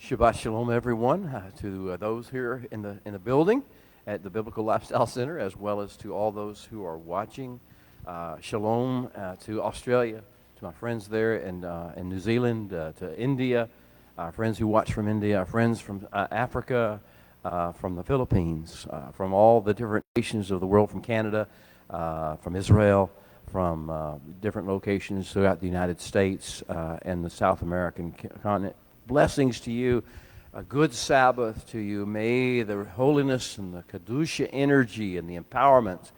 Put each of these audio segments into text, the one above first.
Shabbat Shalom, everyone, to those here in the building at the Biblical Lifestyle Center, as well as to all those who are watching. Shalom to Australia, to my friends there in New Zealand, to India, our friends who watch from India, our friends from Africa, from the Philippines, from all the different nations of the world, from Canada, from Israel, from different locations throughout the United States and the South American continent. Blessings to you, a good Sabbath to you. May the holiness and the Kedusha energy and the empowerment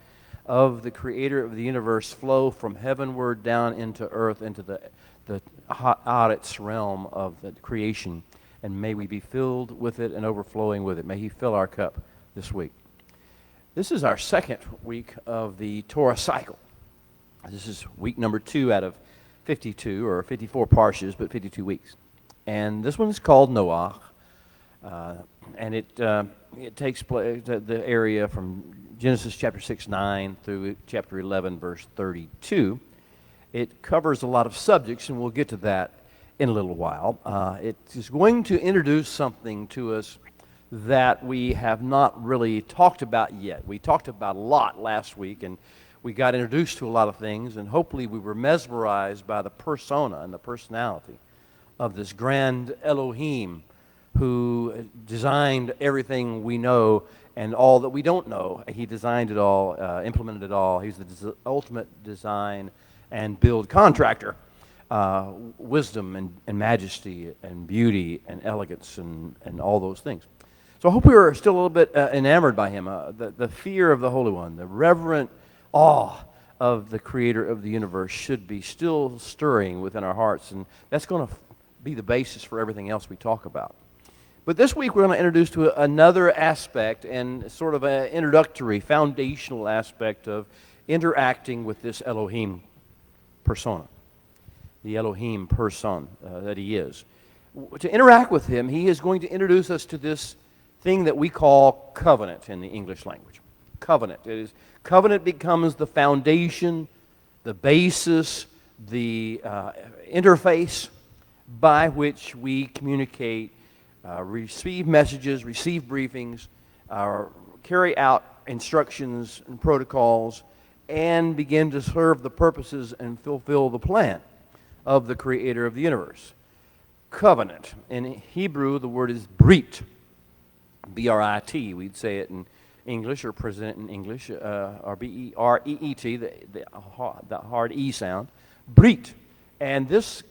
of the Creator of the universe flow from heavenward down into earth, into the Haaretz realm of the creation. And may we be filled with it and overflowing with it. May He fill our cup this week. This is our second week of the Torah cycle. This is week number 2 out of 52, or 54 parshas, but 52 weeks. And this one is called Noach, and it takes place the area from Genesis chapter 6:9 through chapter 11 verse 32. It covers a lot of subjects, and we'll get to that in a little while. It is going to introduce something to us that we have not really talked about yet. We talked about a lot last week, and we got introduced to a lot of things, and hopefully we were mesmerized by the persona and the personality of this grand Elohim who designed everything we know and all that we don't know. He designed it all, implemented it all. He's the ultimate design and build contractor. Wisdom and majesty and beauty and elegance and all those things. So I hope we are still a little bit enamored by him. The fear of the Holy One, the reverent awe of the Creator of the universe should be still stirring within our hearts, and that's going to be the basis for everything else we talk about. But this week we're going to introduce to another aspect, and sort of an introductory, foundational aspect of interacting with this Elohim persona, the Elohim person that he is. To interact with him, he is going to introduce us to this thing that we call covenant in the English language. Covenant. Covenant becomes the foundation, the basis, the interface by which we communicate, receive messages, receive briefings, carry out instructions and protocols, and begin to serve the purposes and fulfill the plan of the Creator of the universe. Covenant. In Hebrew, the word is brit, B-R-I-T. We'd say it in English, or present it in English, or B-E-R-E-E-T, the hard E sound. Brit. And this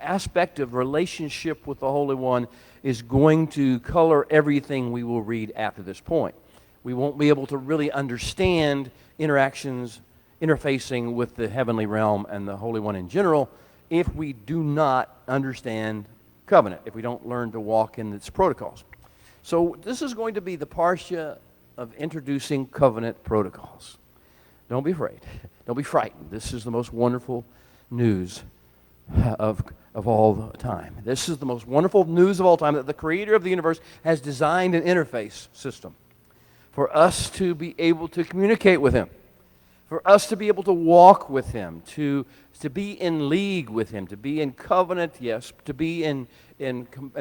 aspect of relationship with the Holy One is going to color everything we will read after this point. We won't be able to really understand interactions, interfacing with the heavenly realm and the Holy One in general if we do not understand covenant, if we don't learn to walk in its protocols. So this is going to be the parsha of introducing covenant protocols. Don't be afraid. Don't be frightened. This is the most wonderful news of all time. This is the most wonderful news of all time, that the Creator of the universe has designed an interface system for us to be able to communicate with Him, for us to be able to walk with Him, to be in league with Him, to be in covenant, yes, to be in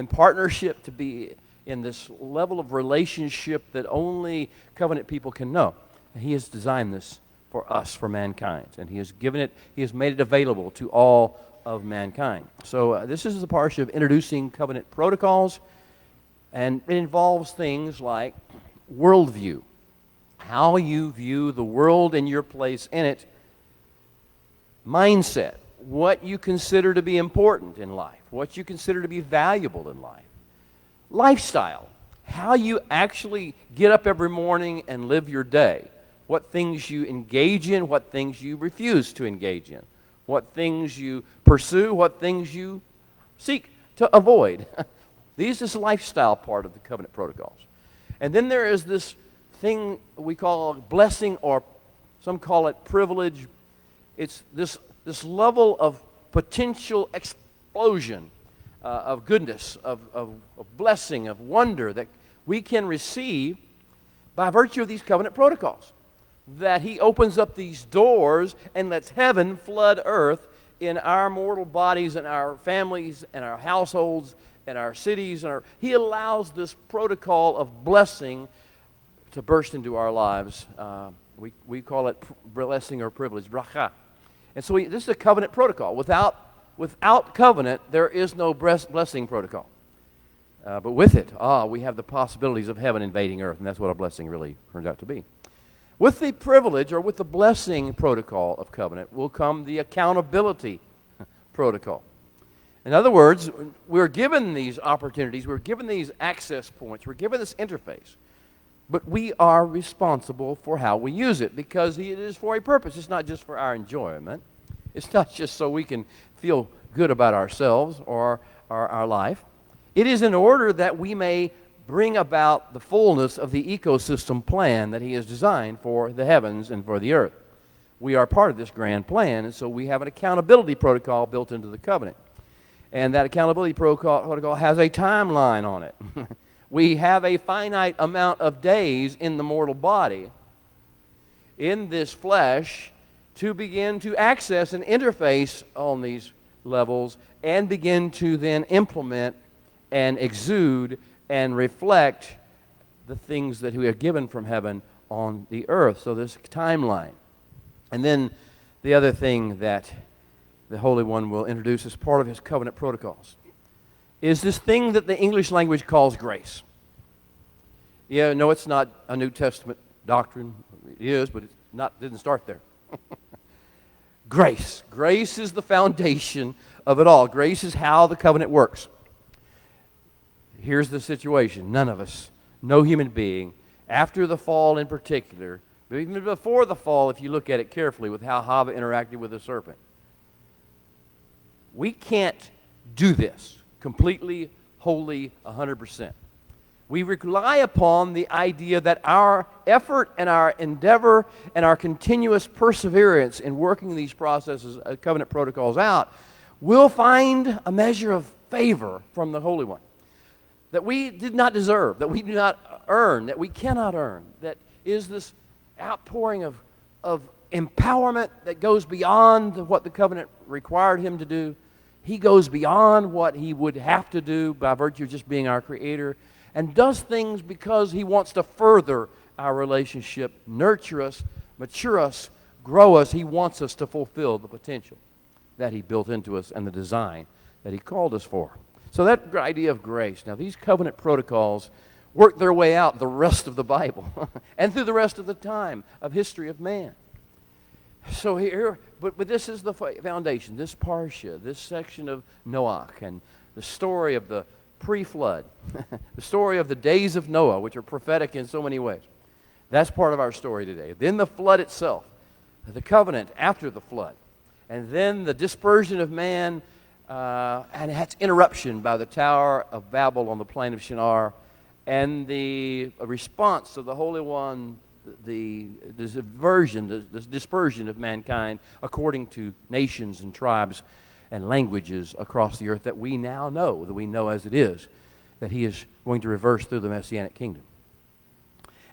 partnership, to be in this level of relationship that only covenant people can know. And He has designed this for us, for mankind, and He has given it, He has made it available to all of mankind. So this is the parsha of introducing covenant protocols, and it involves things like worldview, how you view the world and your place in it, mindset, what you consider to be important in life, what you consider to be valuable in life, lifestyle, how you actually get up every morning and live your day, what things you engage in, what things you refuse to engage in, what things you pursue, what things you seek to avoid. This is the lifestyle part of the covenant protocols. And then there is this thing we call blessing, or some call it privilege. It's this level of potential explosion of goodness, of blessing, of wonder that we can receive by virtue of these covenant protocols. That He opens up these doors and lets heaven flood earth in our mortal bodies and our families and our households and our cities. He allows this protocol of blessing to burst into our lives. We call it blessing or privilege, bracha. And so this is a covenant protocol. Without covenant, there is no blessing protocol. But with it, we have the possibilities of heaven invading earth, and that's what a blessing really turns out to be. With the privilege or with the blessing protocol of covenant will come the accountability protocol. In other words, we're given these opportunities, we're given these access points, we're given this interface, but we are responsible for how we use it because it is for a purpose. It's not just for our enjoyment. It's not just so we can feel good about ourselves or our life. It is in order that we may bring about the fullness of the ecosystem plan that He has designed for the heavens and for the earth. We are part of this grand plan, and so we have an accountability protocol built into the covenant. And that accountability protocol has a timeline on it. We have a finite amount of days in the mortal body, in this flesh, to begin to access and interface on these levels and begin to then implement and exude and reflect the things that we are given from heaven on the earth. So this timeline. And then the other thing that the Holy One will introduce as part of His covenant protocols is this thing that the English language calls grace. Yeah, no, it's not a New Testament doctrine. It is, but it didn't start there. Grace. Grace is the foundation of it all. Grace is how the covenant works. Here's the situation. None of us, no human being, after the fall in particular, but even before the fall, if you look at it carefully with how Hava interacted with the serpent, we can't do this completely, wholly, 100%. We rely upon the idea that our effort and our endeavor and our continuous perseverance in working these processes, covenant protocols out, will find a measure of favor from the Holy One that we did not deserve, that we do not earn, that we cannot earn, that is this outpouring of empowerment that goes beyond what the covenant required Him to do. He goes beyond what He would have to do by virtue of just being our Creator, and does things because He wants to further our relationship, nurture us, mature us, grow us. He wants us to fulfill the potential that He built into us and the design that He called us for. So that idea of grace. Now, these covenant protocols work their way out the rest of the Bible and through the rest of the time of history of man. So here, but this is the foundation, this parsha, this section of Noach, and the story of the pre-flood, the story of the days of Noah, which are prophetic in so many ways. That's part of our story today. Then the flood itself, the covenant after the flood, and then the dispersion of man, and its interruption by the Tower of Babel on the plain of Shinar, and the response of the Holy One, the dispersion of mankind according to nations and tribes and languages across the earth that we now know, that we know as it is, that He is going to reverse through the Messianic kingdom.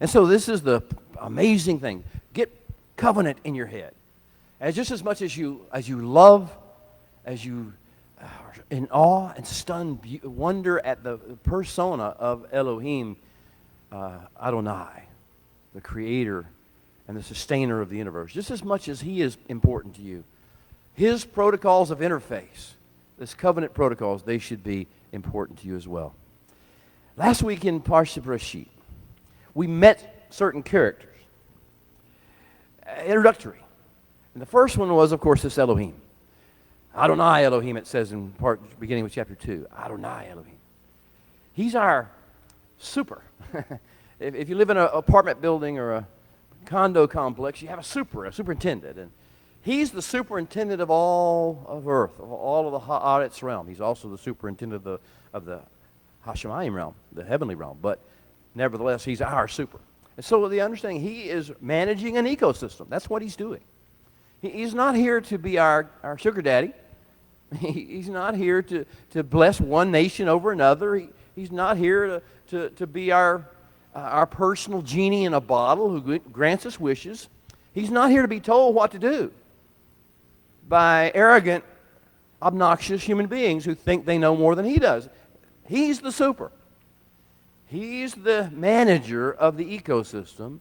And so this is the amazing thing. Get covenant in your head. As just as much as you love, as you are in awe and stunned wonder at the persona of Elohim, Adonai, the creator and the sustainer of the universe, just as much as He is important to you. His protocols of interface, this covenant protocols, they should be important to you as well. Last week in Parsha Bereshit, we met certain characters. Introductory. And the first one was, of course, this Elohim. Adonai Elohim, it says in beginning with chapter 2. Adonai Elohim. He's our super. If you live in an apartment building or a condo complex, you have a superintendent. And He's the superintendent of all of earth, of all of the Haaretz realm. He's also the superintendent of the Hashemayim realm, the heavenly realm. But nevertheless, He's our super. And so the understanding, He is managing an ecosystem. That's what He's doing. He's not here to be our sugar daddy. He's not here to bless one nation over another. He's not here to be our personal genie in a bottle who grants us wishes. He's not here to be told what to do by arrogant, obnoxious human beings who think they know more than He does. He's the super. He's the manager of the ecosystem.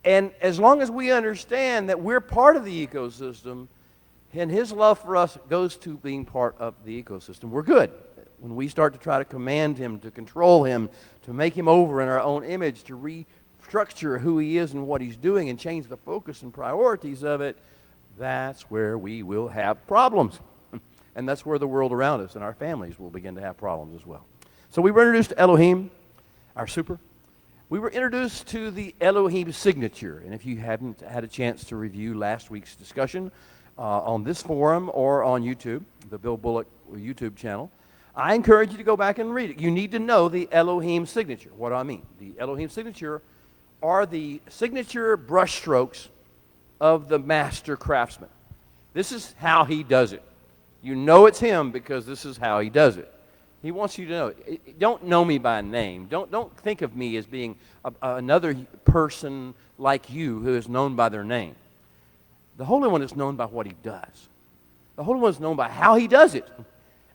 And as long as we understand that we're part of the ecosystem, and His love for us goes to being part of the ecosystem, we're good. When we start to try to command Him, to control Him, to make Him over in our own image, to restructure who He is and what He's doing and change the focus and priorities of it, that's where we will have problems. And that's where the world around us and our families will begin to have problems as well. So we were introduced to Elohim, our super. We were introduced to the Elohim signature. And if you haven't had a chance to review last week's discussion on this forum or on YouTube, the Bill Bullock YouTube channel, I encourage you to go back and read it. You need to know the Elohim signature. What do I mean? The Elohim signature are the signature brushstrokes of the master craftsman. This is how he does it. You know it's him because this is how he does it. He wants you to know it. Don't know me by name. Don't think of me as being another person like you who is known by their name. The Holy One is known by what he does. The Holy One is known by how he does it.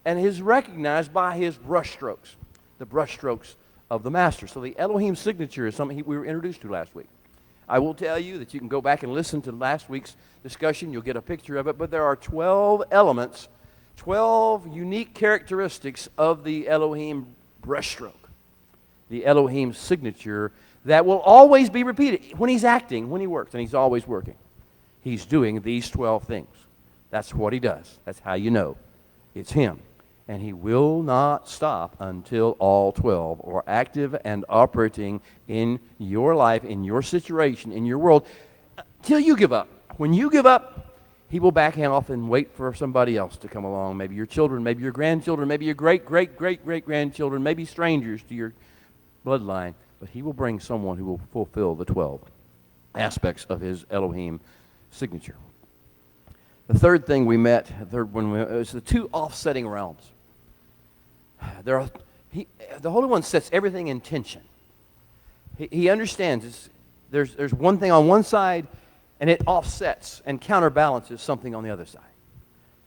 And is recognized by his brushstrokes, the brushstrokes of the master. So the Elohim signature is something we were introduced to last week. I will tell you that you can go back and listen to last week's discussion. You'll get a picture of it. But there are 12 elements, 12 unique characteristics of the Elohim brushstroke, the Elohim signature that will always be repeated. When he's acting, when he works, and he's always working, he's doing these 12 things. That's what he does. That's how you know it's him. And he will not stop until all 12 are active and operating in your life, in your situation, in your world, till you give up. When you give up, he will back off and wait for somebody else to come along. Maybe your children, maybe your grandchildren, maybe your great-great-great-great-grandchildren, maybe strangers to your bloodline. But he will bring someone who will fulfill the 12 aspects of his Elohim signature. The third thing we met, is the two offsetting realms. The Holy One sets everything in tension. He understands there's one thing on one side, and it offsets and counterbalances something on the other side.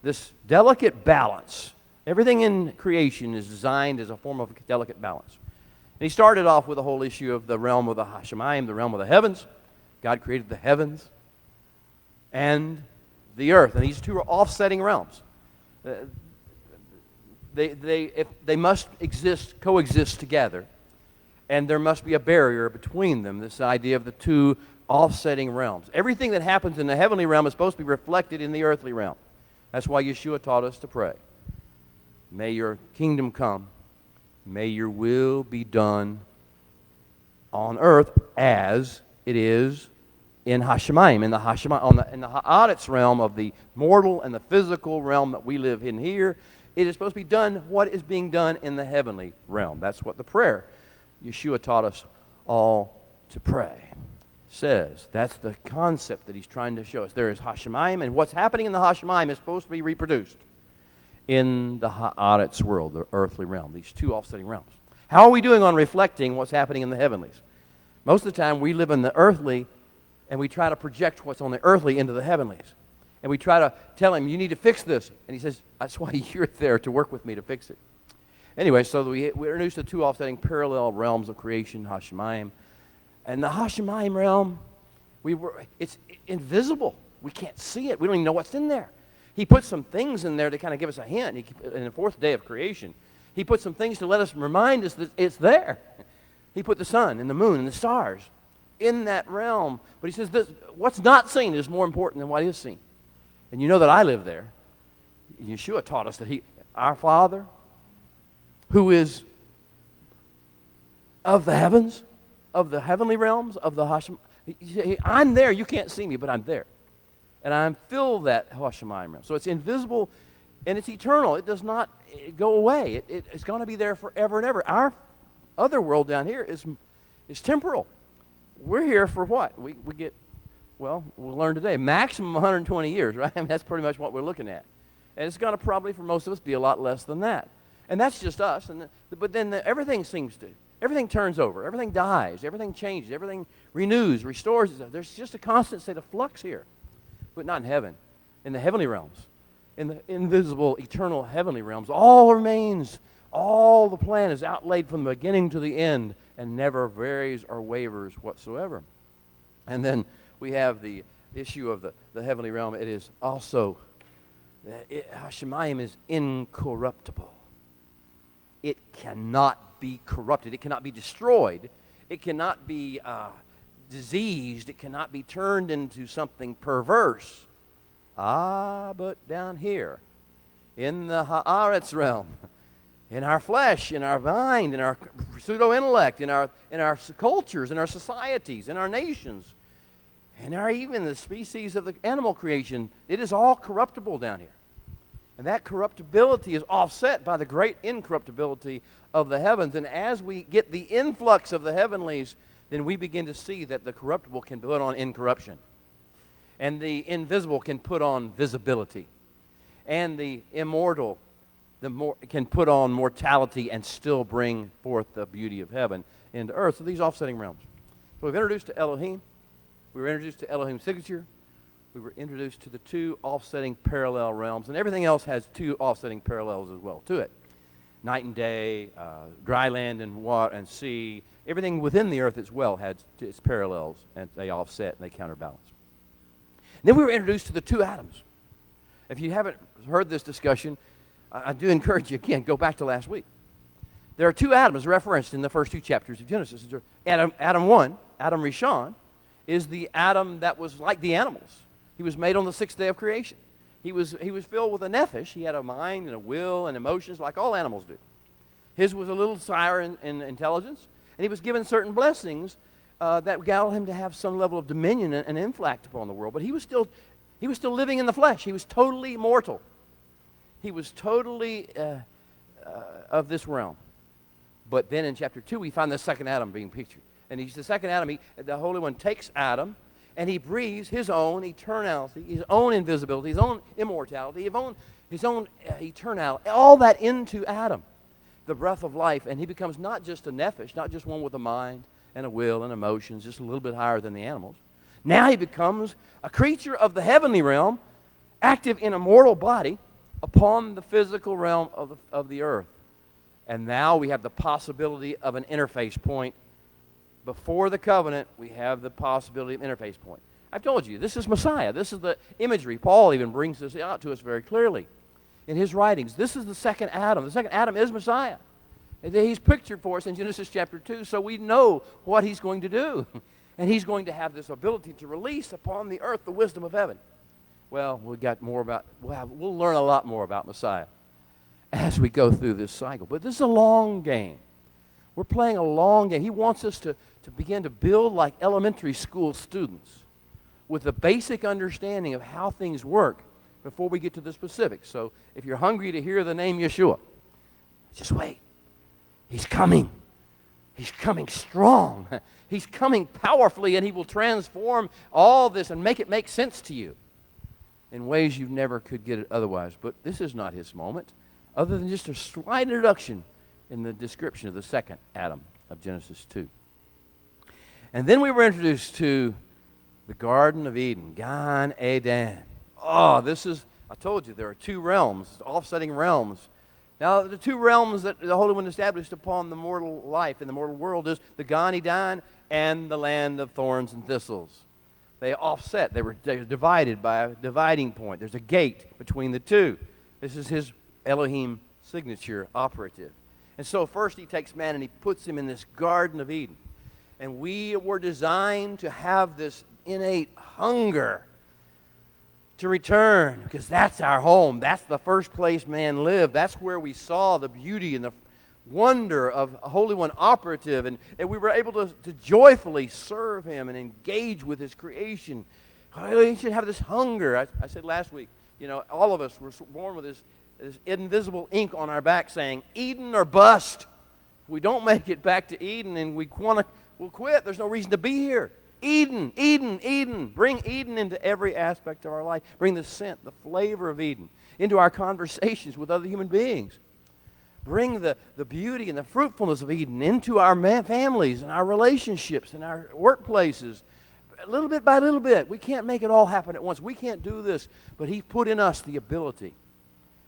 This delicate balance, everything in creation is designed as a form of delicate balance. And he started off with the whole issue of the realm of the Hashemayim, the realm of the heavens. God created the heavens and the earth, and these two are offsetting realms. They must coexist together, and there must be a barrier between them, this idea of the two offsetting realms. Everything that happens in the heavenly realm is supposed to be reflected in the earthly realm. That's why Yeshua taught us to pray. May your kingdom come. May your will be done on earth as it is in Hashemayim, in the Ha'aretz realm of the mortal and the physical realm that we live in here. It is supposed to be done what is being done in the heavenly realm. That's what the prayer Yeshua taught us all to pray says. That's the concept that he's trying to show us. There is Hashemayim, and what's happening in the Hashemayim is supposed to be reproduced in the Ha'aretz world, the earthly realm, these two offsetting realms. How are we doing on reflecting what's happening in the heavenlies? Most of the time we live in the earthly, and we try to project what's on the earthly into the heavenlies. And we try to tell him, you need to fix this. And he says, that's why you're there, to work with me to fix it. Anyway, so we introduced the two offsetting parallel realms of creation, Hashemayim. And the Hashemayim realm, it's invisible. We can't see it. We don't even know what's in there. He put some things in there to kind of give us a hint. In the fourth day of creation, he put some things to let us remind us that it's there. He put the sun and the moon and the stars in that realm. But he says what's not seen is more important than what is seen. And you know that I live there. Yeshua taught us that our Father, who is of the heavens, of the heavenly realms, of the Hashem, I'm there. You can't see me, but I'm there. And I'm filled that Hashemayim realm. So it's invisible and it's eternal. It does not go away. It's going to be there forever and ever. Our other world down here is temporal. We're here for what? We get, we'll learn today, maximum 120 years, right? I mean, that's pretty much what we're looking at. And it's going to probably, for most of us, be a lot less than that. And that's just us. But then everything everything turns over. Everything dies. Everything changes. Everything renews, restores itself. There's just a constant state of flux here. But not in heaven. In the heavenly realms. In the invisible, eternal heavenly realms, all remains All the plan is outlaid from the beginning to the end and never varies or wavers whatsoever. And then we have the issue of the heavenly realm. It is also, Hashemayim is incorruptible. It cannot be corrupted. It cannot be destroyed. It cannot be diseased. It cannot be turned into something perverse. But down here, in the Haaretz realm, in our flesh, in our mind, in our pseudo-intellect, in our cultures, in our societies, in our nations, and even the species of the animal creation, it is all corruptible down here. And that corruptibility is offset by the great incorruptibility of the heavens. And as we get the influx of the heavenlies, then we begin to see that the corruptible can put on incorruption. And the invisible can put on visibility. And the immortal can put on mortality and still bring forth the beauty of heaven into earth. So these offsetting realms. So we've introduced to Elohim. We were introduced to Elohim's signature. We were introduced to the two offsetting parallel realms. And everything else has two offsetting parallels as well to it. Night and day, dry land and water and sea. Everything within the earth as well has its parallels, and they offset and they counterbalance. And then we were introduced to the two Adams. If you haven't heard this discussion, I do encourage you, again, go back to last week. There are two Adams referenced in the first two chapters of Genesis. Adam 1, Adam Rishon, is the Adam that was like the animals. He was made on the sixth day of creation. He was filled with a nephesh. He had a mind and a will and emotions like all animals do. His was a little higher in intelligence, and he was given certain blessings that allowed him to have some level of dominion and influence upon the world. But he was still living in the flesh. He was totally mortal. He was totally of this realm. But then in chapter 2, we find the second Adam being pictured. And he's the second Adam. The Holy One takes Adam, and he breathes his own eternality, his own invisibility, his own immortality, his own eternality, all that into Adam, the breath of life. And he becomes not just a nephesh, not just one with a mind and a will and emotions, just a little bit higher than the animals. Now he becomes a creature of the heavenly realm, active in a mortal body, upon the physical realm of the earth. And now we have the possibility of an interface point. Before the covenant, we have the possibility of interface point. I've told you, this is Messiah. This is the imagery. Paul even brings this out to us very clearly in his writings. This is the second Adam. The second Adam is Messiah. And he's pictured for us in Genesis chapter 2, so we know what he's going to do. And he's going to have this ability to release upon the earth the wisdom of heaven. Well, we'll learn a lot more about Messiah as we go through this cycle. But this is a long game. We're playing a long game. He wants us to begin to build like elementary school students with a basic understanding of how things work before we get to the specifics. So if you're hungry to hear the name Yeshua, just wait. He's coming. He's coming strong. He's coming powerfully, and he will transform all this and make it make sense to you in ways you never could get it otherwise. But this is not his moment, other than just a slight introduction in the description of the second Adam of Genesis 2. And then we were introduced to the Garden of Eden, Gan Eden. Oh, I told you, there are two realms, offsetting realms. Now, the two realms that the Holy One established upon the mortal life in the mortal world is the Gan Eden and the land of thorns and thistles. They offset. They were divided by a dividing point. There's a gate between the two. This is his Elohim signature operative. And so first he takes man and he puts him in this Garden of Eden. And we were designed to have this innate hunger to return, because that's our home. That's the first place man lived. That's where we saw the beauty and the wonder of a Holy One operative, and we were able to joyfully serve him and engage with his creation. We should have this hunger. I said last week, all of us were born with this invisible ink on our back saying, Eden or bust. If we don't make it back to Eden and we'll quit. There's no reason to be here. Eden, Eden, Eden. Bring Eden into every aspect of our life. Bring the scent, the flavor of Eden into our conversations with other human beings. Bring the beauty and the fruitfulness of Eden into our families and our relationships and our workplaces. Little bit by little bit. We can't make it all happen at once. We can't do this. But He's put in us the ability.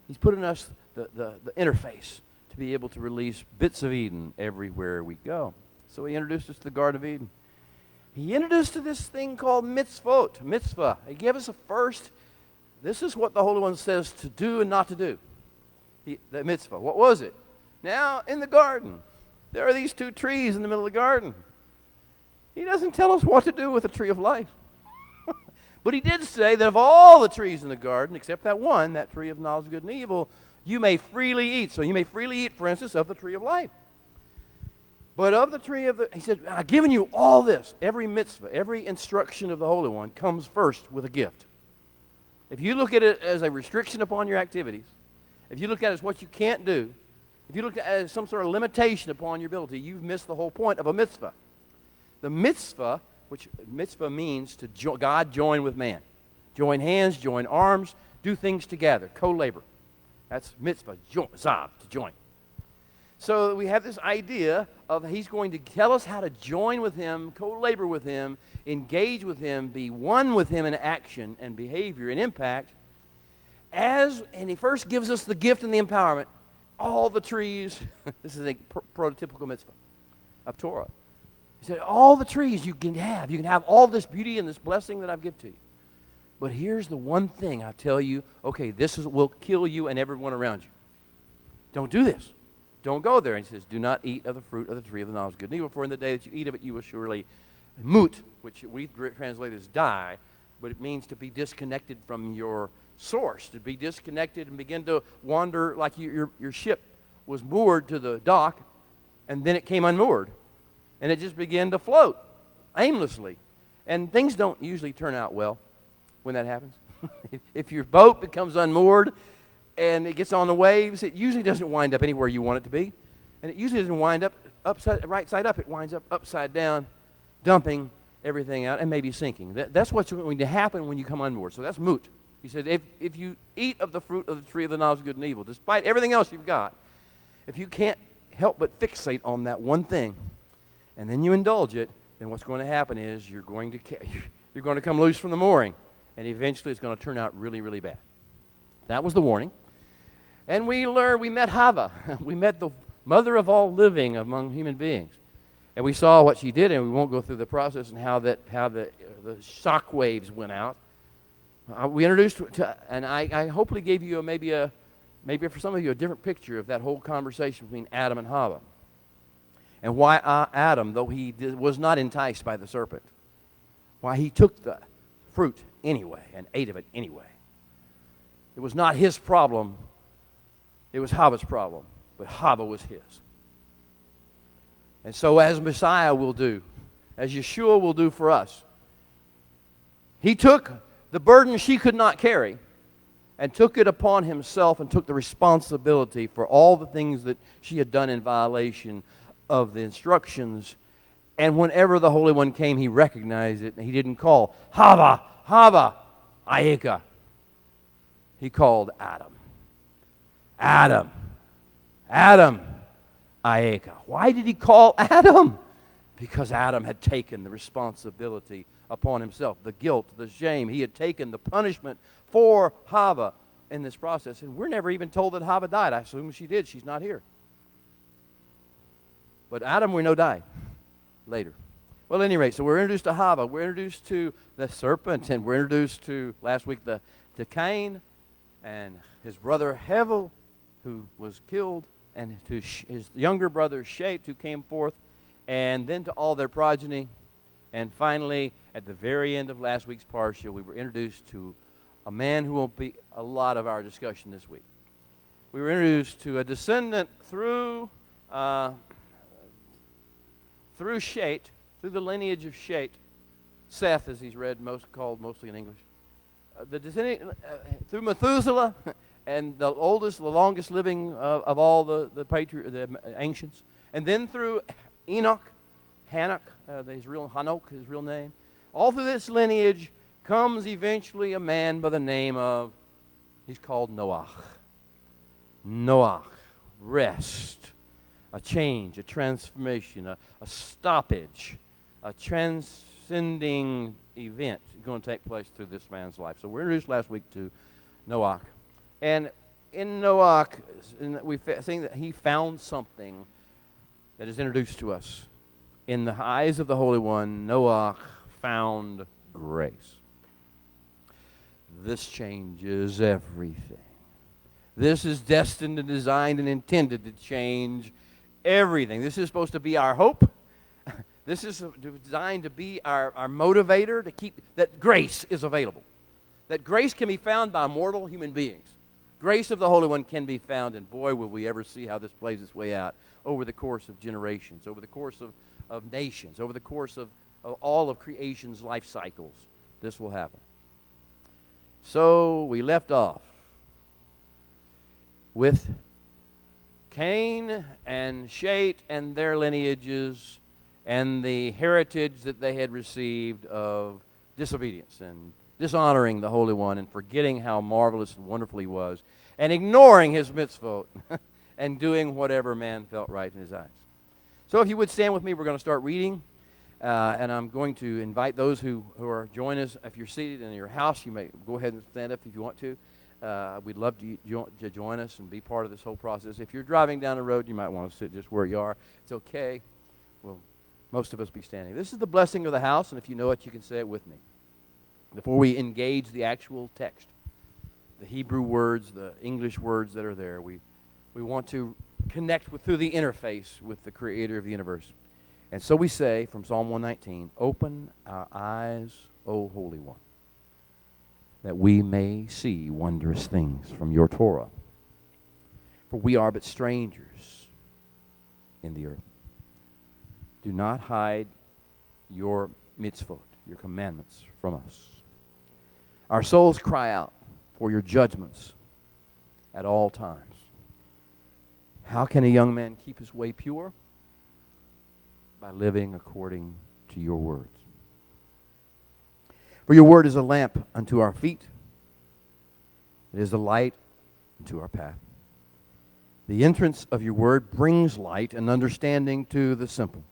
He's put in us the interface to be able to release bits of Eden everywhere we go. So he introduced us to the Garden of Eden. He introduced us to this thing called mitzvah. He gave us a first. This is what the Holy One says to do and not to do. The mitzvah. What was it? Now, in the garden, there are these two trees in the middle of the garden. He doesn't tell us what to do with the tree of life. But he did say that of all the trees in the garden, except that one, that tree of knowledge of good and evil, you may freely eat. So you may freely eat, for instance, of the tree of life. But of the tree of the, he said, I've given you all this. Every mitzvah, every instruction of the Holy One comes first with a gift. If you look at it as a restriction upon your activities, if you look at it as what you can't do, if you look at it as some sort of limitation upon your ability, you've missed the whole point of a mitzvah. The mitzvah, which mitzvah means to God join with man. Join hands, join arms, do things together, co-labor. That's mitzvah, zav, to join. So we have this idea of he's going to tell us how to join with him, co-labor with him, engage with him, be one with him in action and behavior and impact. And he first gives us the gift and the empowerment. All the trees, this is a prototypical mitzvah of Torah. He said, all the trees you can have all this beauty and this blessing that I've given to you. But here's the one thing I tell you, okay, will kill you and everyone around you. Don't do this. Don't go there. And he says, do not eat of the fruit of the tree of the knowledge of good and evil, for in the day that you eat of it, you will surely moot, which we translate as die, but it means to be disconnected from your source, to be disconnected and begin to wander like your ship was moored to the dock, and then it came unmoored. And it just began to float aimlessly. And things don't usually turn out well when that happens. If your boat becomes unmoored and it gets on the waves, it usually doesn't wind up anywhere you want it to be. And it usually doesn't wind up right side up. It winds up upside down, dumping everything out and maybe sinking. That's what's going to happen when you come unmoored. So that's moot. He said, if you eat of the fruit of the tree of the knowledge of good and evil, despite everything else you've got, if you can't help but fixate on that one thing, and then you indulge it, then what's going to happen is you're going to come loose from the mooring, and eventually it's going to turn out really, really bad. That was the warning. And we met Hava. We met the mother of all living among human beings. And we saw what she did, and we won't go through the process and how the shock waves went out. We introduced, and I hopefully gave you maybe for some of you a different picture of that whole conversation between Adam and Hava. And why Adam, though he was not enticed by the serpent, why he took the fruit anyway and ate of it anyway. It was not his problem. It was Hava's problem. But Hava was his. And so as Messiah will do, as Yeshua will do for us, he took the burden she could not carry and took it upon himself and took the responsibility for all the things that she had done in violation of the instructions. And whenever the Holy One came, he recognized it, and he didn't call Hava, Aika. He called Adam, Aika. Why did he call Adam? Because Adam had taken the responsibility upon himself, the guilt, the shame. He had taken the punishment for Hava in this process. And we're never even told that Hava died. I assume she did. She's not here. But Adam, we know, died later. Well, at any rate, so we're introduced to Hava. We're introduced to the serpent, and we're introduced to, last week, to Cain and his brother Hevel, who was killed, and to his younger brother Shet, who came forth, and then to all their progeny. And finally, at the very end of last week's parsha, we were introduced to a man who will be a lot of our discussion this week. We were introduced to a descendant through Shet, through the lineage of Shet, Seth, as he's called mostly in English. The descendant through Methuselah, and the longest living of all the ancients, and then through Enoch, Hanok, his real name. All through this lineage comes eventually a man by the name of, he's called Noach. Noach, rest, a change, a transformation, a stoppage, a transcending event is going to take place through this man's life. So we introduced last week to Noach. And in Noach, we think that he found something that is introduced to us. In the eyes of the Holy One, Noach found grace. This changes everything. This is destined and designed and intended to change everything. This is supposed to be our hope. This is designed to be our motivator to keep that grace is available. That grace can be found by mortal human beings. Grace of the Holy One can be found, and boy, will we ever see how this plays its way out over the course of generations, over the course of nations, over the course of all of creation's life cycles. This will happen. So we left off with Cain and Shet and their lineages and the heritage that they had received of disobedience and dishonoring the Holy One and forgetting how marvelous and wonderful he was and ignoring his mitzvot and doing whatever man felt right in his eyes. So if you would stand with me, we're going to start reading. And I'm going to invite those who are joining us. If you're seated in your house, you may go ahead and stand up if you want to. We'd love to join us and be part of this whole process. If you're driving down the road, you might want to sit just where you are. It's okay. Well, most of us be standing. This is the blessing of the house, and if you know it, you can say it with me. Before we engage the actual text, the Hebrew words, the English words that are there, we want to connect through the interface with the Creator of the universe. And so we say from Psalm 119, "Open our eyes, O Holy One, that we may see wondrous things from your Torah. For we are but strangers in the earth. Do not hide your mitzvot, your commandments, from us. Our souls cry out for your judgments at all times. How can a young man keep his way pure? By living according to your words. For your word is a lamp unto our feet. It is a light unto our path. The entrance of your word brings light and understanding to the simple.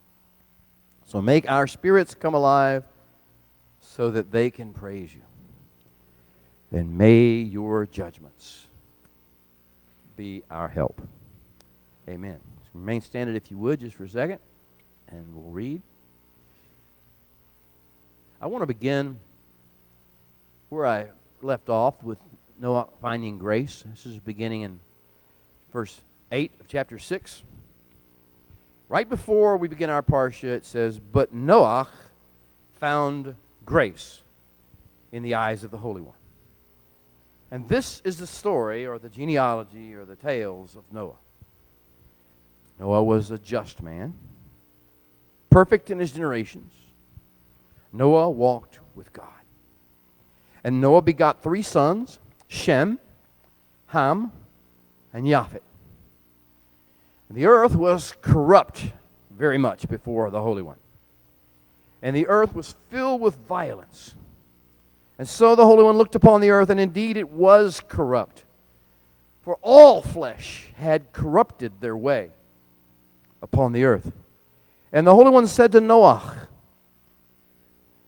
So make our spirits come alive so that they can praise you. And may your judgments be our help." Amen. Remain standing if you would just for a second, and we'll read. I want to begin where I left off with Noah finding grace. This is beginning in verse 8 of chapter 6. Right before we begin our parsha, it says, "But Noach found grace in the eyes of the Holy One." And this is the story or the genealogy or the tales of Noah. Noah was a just man, perfect in his generations. Noah walked with God. And Noah begot 3 sons, Shem, Ham, and Japheth. The earth was corrupt very much before the Holy One. And the earth was filled with violence. And so the Holy One looked upon the earth, and indeed it was corrupt. For all flesh had corrupted their way upon the earth. And the Holy One said to Noach,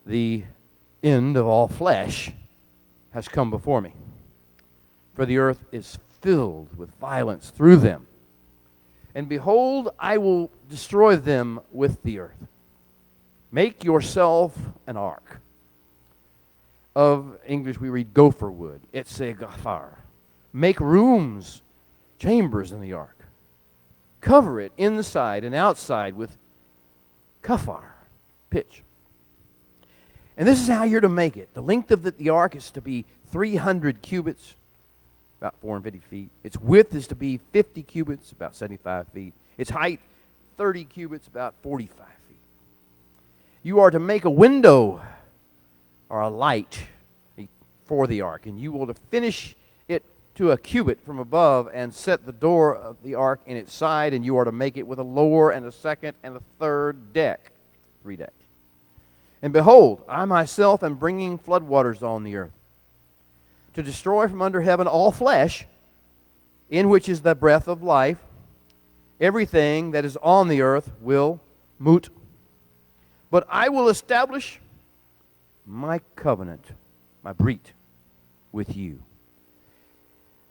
"The end of all flesh has come before me. For the earth is filled with violence through them. And behold, I will destroy them with the earth. Make yourself an ark." Of English we read gopher wood. It's a gafar. Make rooms, chambers in the ark. Cover it inside and outside with kafar, pitch. And this is how you're to make it. The length of the ark is to be 300 cubits, about 450 feet. Its width is to be 50 cubits, about 75 feet. Its height, 30 cubits, about 45 feet. You are to make a window or a light for the ark, and you will to finish it to a cubit from above and set the door of the ark in its side, and you are to make it with a lower and a second and a third deck, 3 decks. And behold, I myself am bringing floodwaters on the earth, to destroy from under heaven all flesh, in which is the breath of life. Everything that is on the earth will moot. But I will establish my covenant, my brit, with you.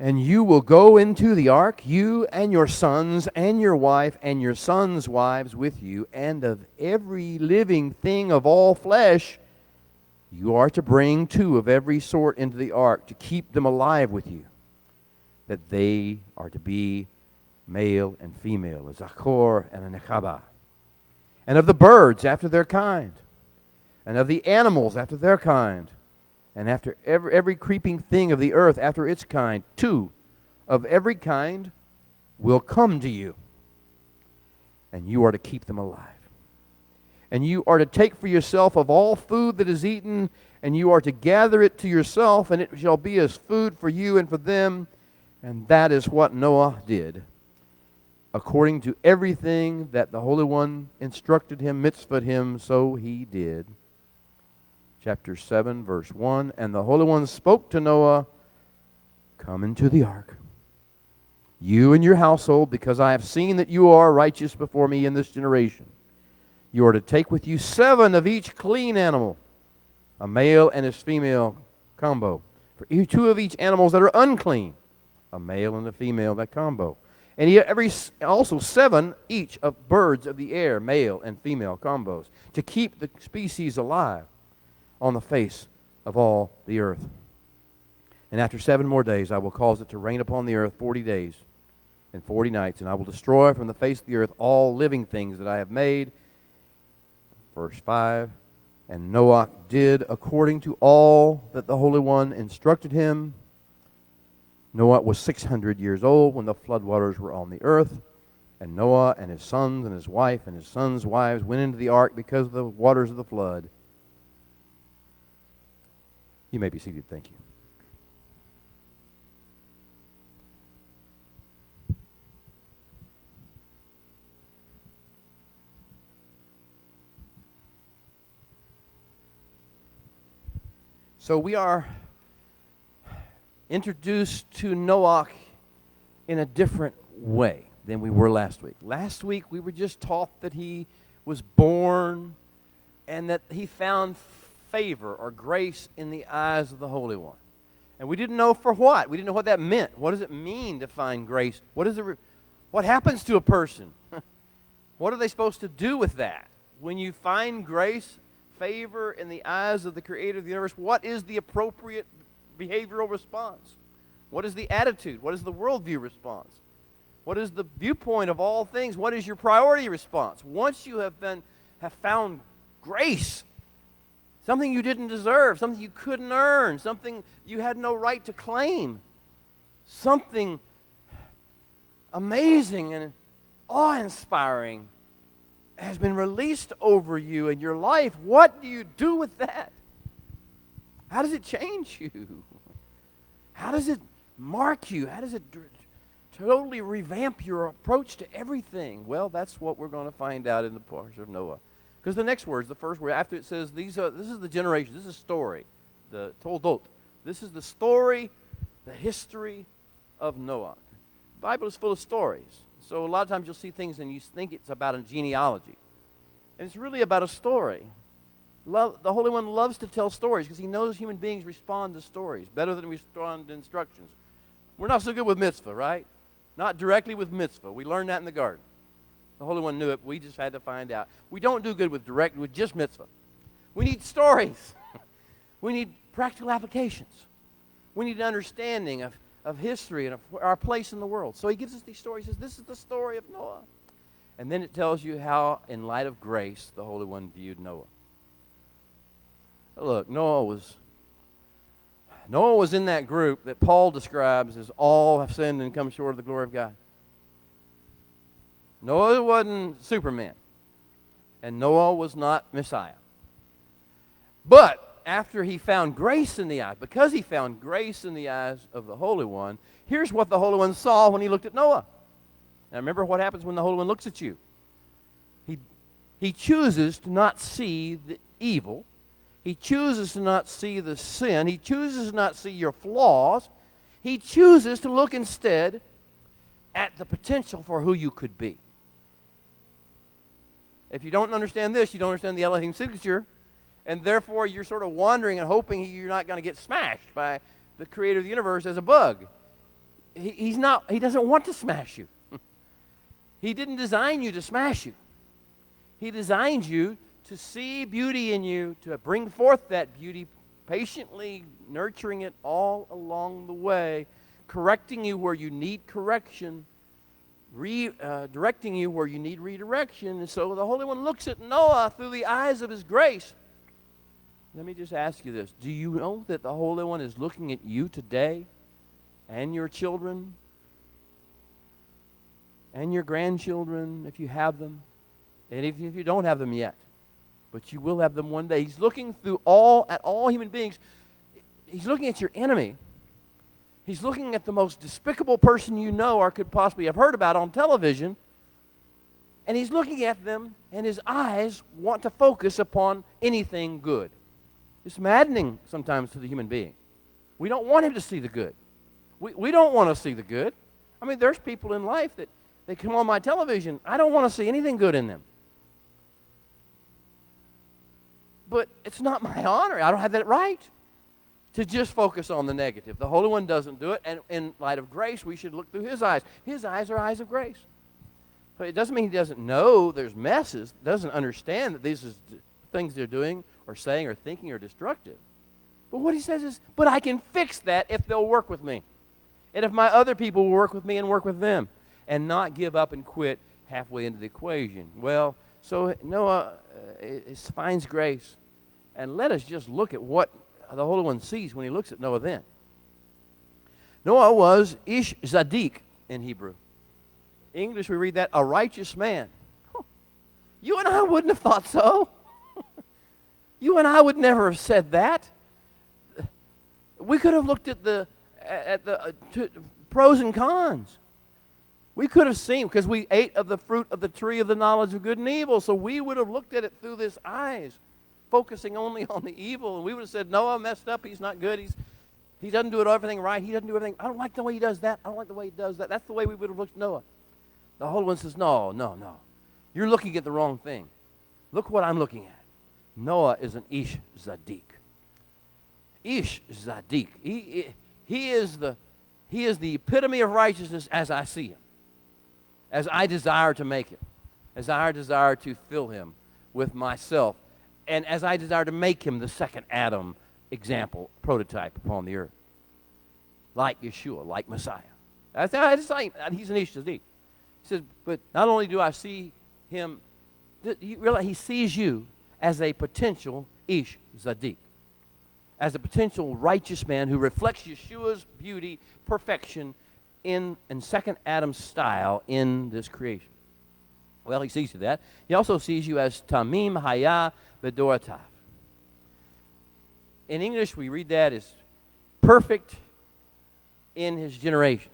And you will go into the ark, you and your sons and your wife and your sons' wives with you, and of every living thing of all flesh, you are to bring 2 of every sort into the ark to keep them alive with you, that they are to be male and female, a zachor and a nechaba. And of the birds after their kind, and of the animals after their kind, and after every creeping thing of the earth after its kind, 2 of every kind will come to you, and you are to keep them alive. And you are to take for yourself of all food that is eaten, and you are to gather it to yourself, and it shall be as food for you and for them. And that is what Noah did, according to everything that the Holy One instructed him, mitzvahed him, so he did. Chapter 7, verse 1, and the Holy One spoke to Noah, come into the ark, you and your household, because I have seen that you are righteous before me in this generation. You are to take with you 7 of each clean animal, a male and his female combo. For 2 of each animals that are unclean, a male and a female, that combo. And also 7 each of birds of the air, male and female combos, to keep the species alive on the face of all the earth. And after 7 more days I will cause it to rain upon the earth 40 days and 40 nights, and I will destroy from the face of the earth all living things that I have made. Verse 5, and Noach did according to all that the Holy One instructed him. Noah was 600 years old when the floodwaters were on the earth, and Noah and his sons and his wife and his sons' wives went into the ark because of the waters of the flood. You may be seated. Thank you. So we are introduced to Noach in a different way than we were last week. Last week we were just taught that he was born and that he found favor or grace in the eyes of the Holy One. And we didn't know for what. We didn't know what that meant. What does it mean to find grace? What happens to a person? What are they supposed to do with that? When you find grace, favor in the eyes of the Creator of the universe, what is the appropriate behavioral response? What is the attitude? What is the worldview response? What is the viewpoint of all things? What is your priority response? Once you have found grace, something you didn't deserve, something you couldn't earn, something you had no right to claim, something amazing and awe-inspiring has been released over you in your life. What do you do with that? How does it change you? How does it mark you? How does it totally revamp your approach to everything? Well, that's what we're going to find out in the portion of Noah. Because the next word is the first word. After it says, this is the generation, this is a story, the toldot. This is the story, the history of Noah. The Bible is full of stories. So a lot of times you'll see things and you think it's about a genealogy. And it's really about a story. The Holy One loves to tell stories because he knows human beings respond to stories better than we respond to instructions. We're not so good with mitzvah, right? Not directly with mitzvah. We learned that in the garden. The Holy One knew it. We just had to find out. We don't do good with just mitzvah. We need stories. We need practical applications. We need an understanding of history and of our place in the world. So he gives us these stories. He says, this is the story of Noah. And then it tells you how, in light of grace, the Holy One viewed Noah. Look, Noah was in that group that Paul describes as all have sinned and come short of the glory of God. Noah wasn't Superman. And Noah was not Messiah. But after he found grace in the eyes, because he found grace in the eyes of the Holy One, here's what the Holy One saw when he looked at Noah. Now remember what happens when the Holy One looks at you. He chooses to not see the evil. He chooses to not see the sin. He chooses to not see your flaws. He chooses to look instead at the potential for who you could be. If you don't understand this, you don't understand the Elohim signature, and therefore you're sort of wandering and hoping you're not going to get smashed by the Creator of the universe as a bug. he doesn't want to smash you. He didn't design you to smash you. He designed you to see beauty in you, to bring forth that beauty, patiently nurturing it all along the way, correcting you where you need correction, directing you where you need redirection. And so the Holy One looks at Noah through the eyes of his grace. Let me just ask you this. Do you know that the Holy One is looking at you today and your children and your grandchildren, if you have them, and if you don't have them yet, but you will have them one day? He's looking at all human beings. He's looking at your enemy. He's looking at the most despicable person you know or could possibly have heard about on television, and he's looking at them, and his eyes want to focus upon anything good. It's maddening sometimes to the human being. We don't want him to see the good. We don't want to see the good. I mean, there's people in life that they come on my television. I don't want to see anything good in them. But it's not my honor. I don't have that right to just focus on the negative. The Holy One doesn't do it, and in light of grace, we should look through his eyes. His eyes are eyes of grace. But it doesn't mean he doesn't know there's messes, doesn't understand that these things they're doing or saying or thinking are destructive. But what he says is, but I can fix that if they'll work with me. And if my other people will work with me and work with them and not give up and quit halfway into the equation. Well, so Noah finds grace. And let us just look at what the Holy One sees when he looks at Noah then. Noah was Ish Zadik in Hebrew. In English, we read that, a righteous man. Huh. You and I wouldn't have thought so. You and I would never have said that. We could have looked at the pros and cons. We could have seen, because we ate of the fruit of the tree of the knowledge of good and evil, so we would have looked at it through his eyes, focusing only on the evil, and we would have said, Noah messed up, he's not good, he doesn't do everything right, he doesn't do everything, I don't like the way he does that, I don't like the way he does that. That's the way we would have looked at Noah. The Holy One says, no. You're looking at the wrong thing. Look what I'm looking at. Noah is an Ish Zadik. Ish Zadik. He is the epitome of righteousness as I see him, as I desire to make him, as I desire to fill him with myself, and as I desire to make him the second Adam example, prototype upon the earth, like Yeshua, like Messiah. He's an Ish Zadik. He says, but not only do I see him, you realize he sees you as a potential Ish Zadik, as a potential righteous man who reflects Yeshua's beauty, perfection, in second Adam style in this creation. Well, he sees you that. He also sees you as Tamim Haya B'Doratav. In English, we read that as perfect in his generations.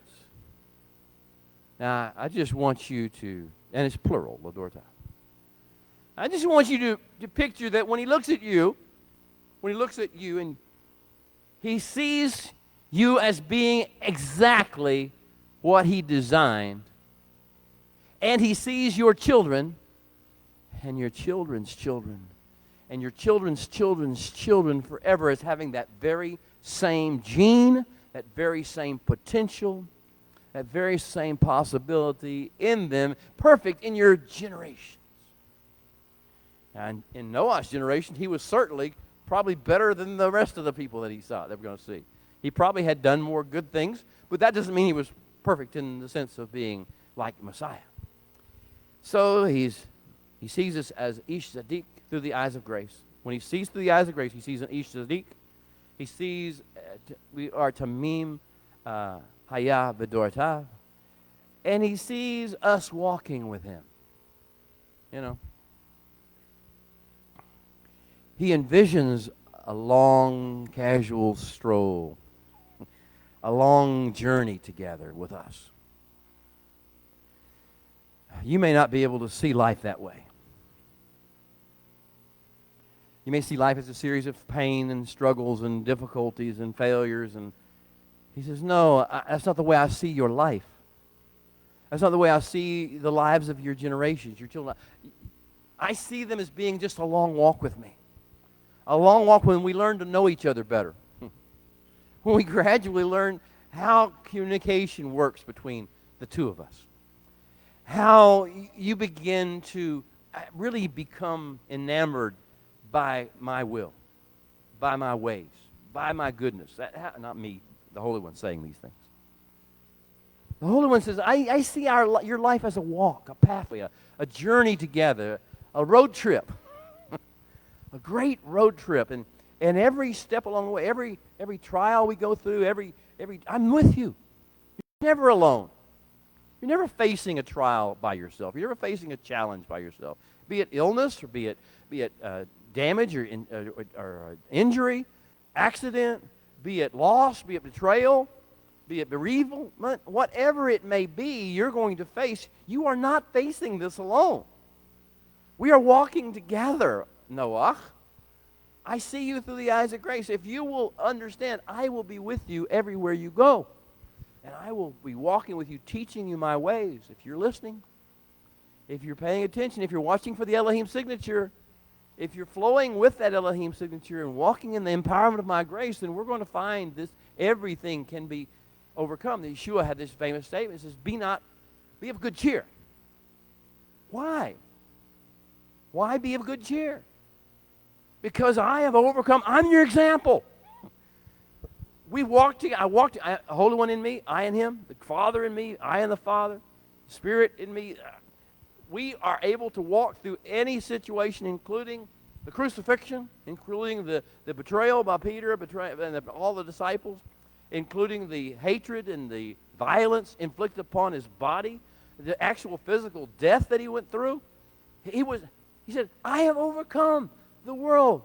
Now, I just want you to, and it's plural, B'Doratav. I just want you to picture that when he looks at you and he sees you as being exactly what he designed, and he sees your children and your children's children and your children's children's children forever as having that very same gene, that very same potential, that very same possibility in them, perfect in your generations. And in Noah's generation, he was certainly probably better than the rest of the people that he saw, that we're going to see. He probably had done more good things, but that doesn't mean he was perfect in the sense of being like Messiah. So he sees us as Ish Zadik through the eyes of grace. When he sees through the eyes of grace, he sees an Ish Zadik. He sees we are Tamim Haya B'Doratav. And he sees us walking with him. You know. He envisions a long, casual stroll, a long journey together with us. You may not be able to see life that way. You may see life as a series of pain and struggles and difficulties and failures. And he says, no, that's not the way I see your life. That's not the way I see the lives of your generations, your children. I see them as being just a long walk with me. A long walk when we learn to know each other better. When we gradually learn how communication works between the two of us. How you begin to really become enamored by my will, by my ways, by my goodness. Not me, the Holy One saying these things. The Holy One says, I see your life as a walk, a pathway, a journey together, a road trip, a great road trip. And every step along the way, every trial we go through, I'm with you. You're never alone. You're never facing a trial by yourself. You're never facing a challenge by yourself. Be it illness, or be it damage, or injury, accident, be it loss, be it betrayal, be it bereavement, whatever it may be, you're going to face. You are not facing this alone. We are walking together, Noach. I see you through the eyes of grace. If you will understand, I will be with you everywhere you go. And I will be walking with you, teaching you my ways. If you're listening, if you're paying attention, if you're watching for the Elohim signature, if you're flowing with that Elohim signature and walking in the empowerment of my grace, then we're going to find this, everything can be overcome. Yeshua had this famous statement. It says, be of good cheer. Why? Why be of good cheer? Because I have overcome. I'm your example. We walked together. Holy One in me, I in him, the Father in me, I in the Father, the Spirit in me. We are able to walk through any situation, including the crucifixion, including the betrayal by Peter, and all the disciples, including the hatred and the violence inflicted upon his body, the actual physical death that he went through. He said, I have overcome the world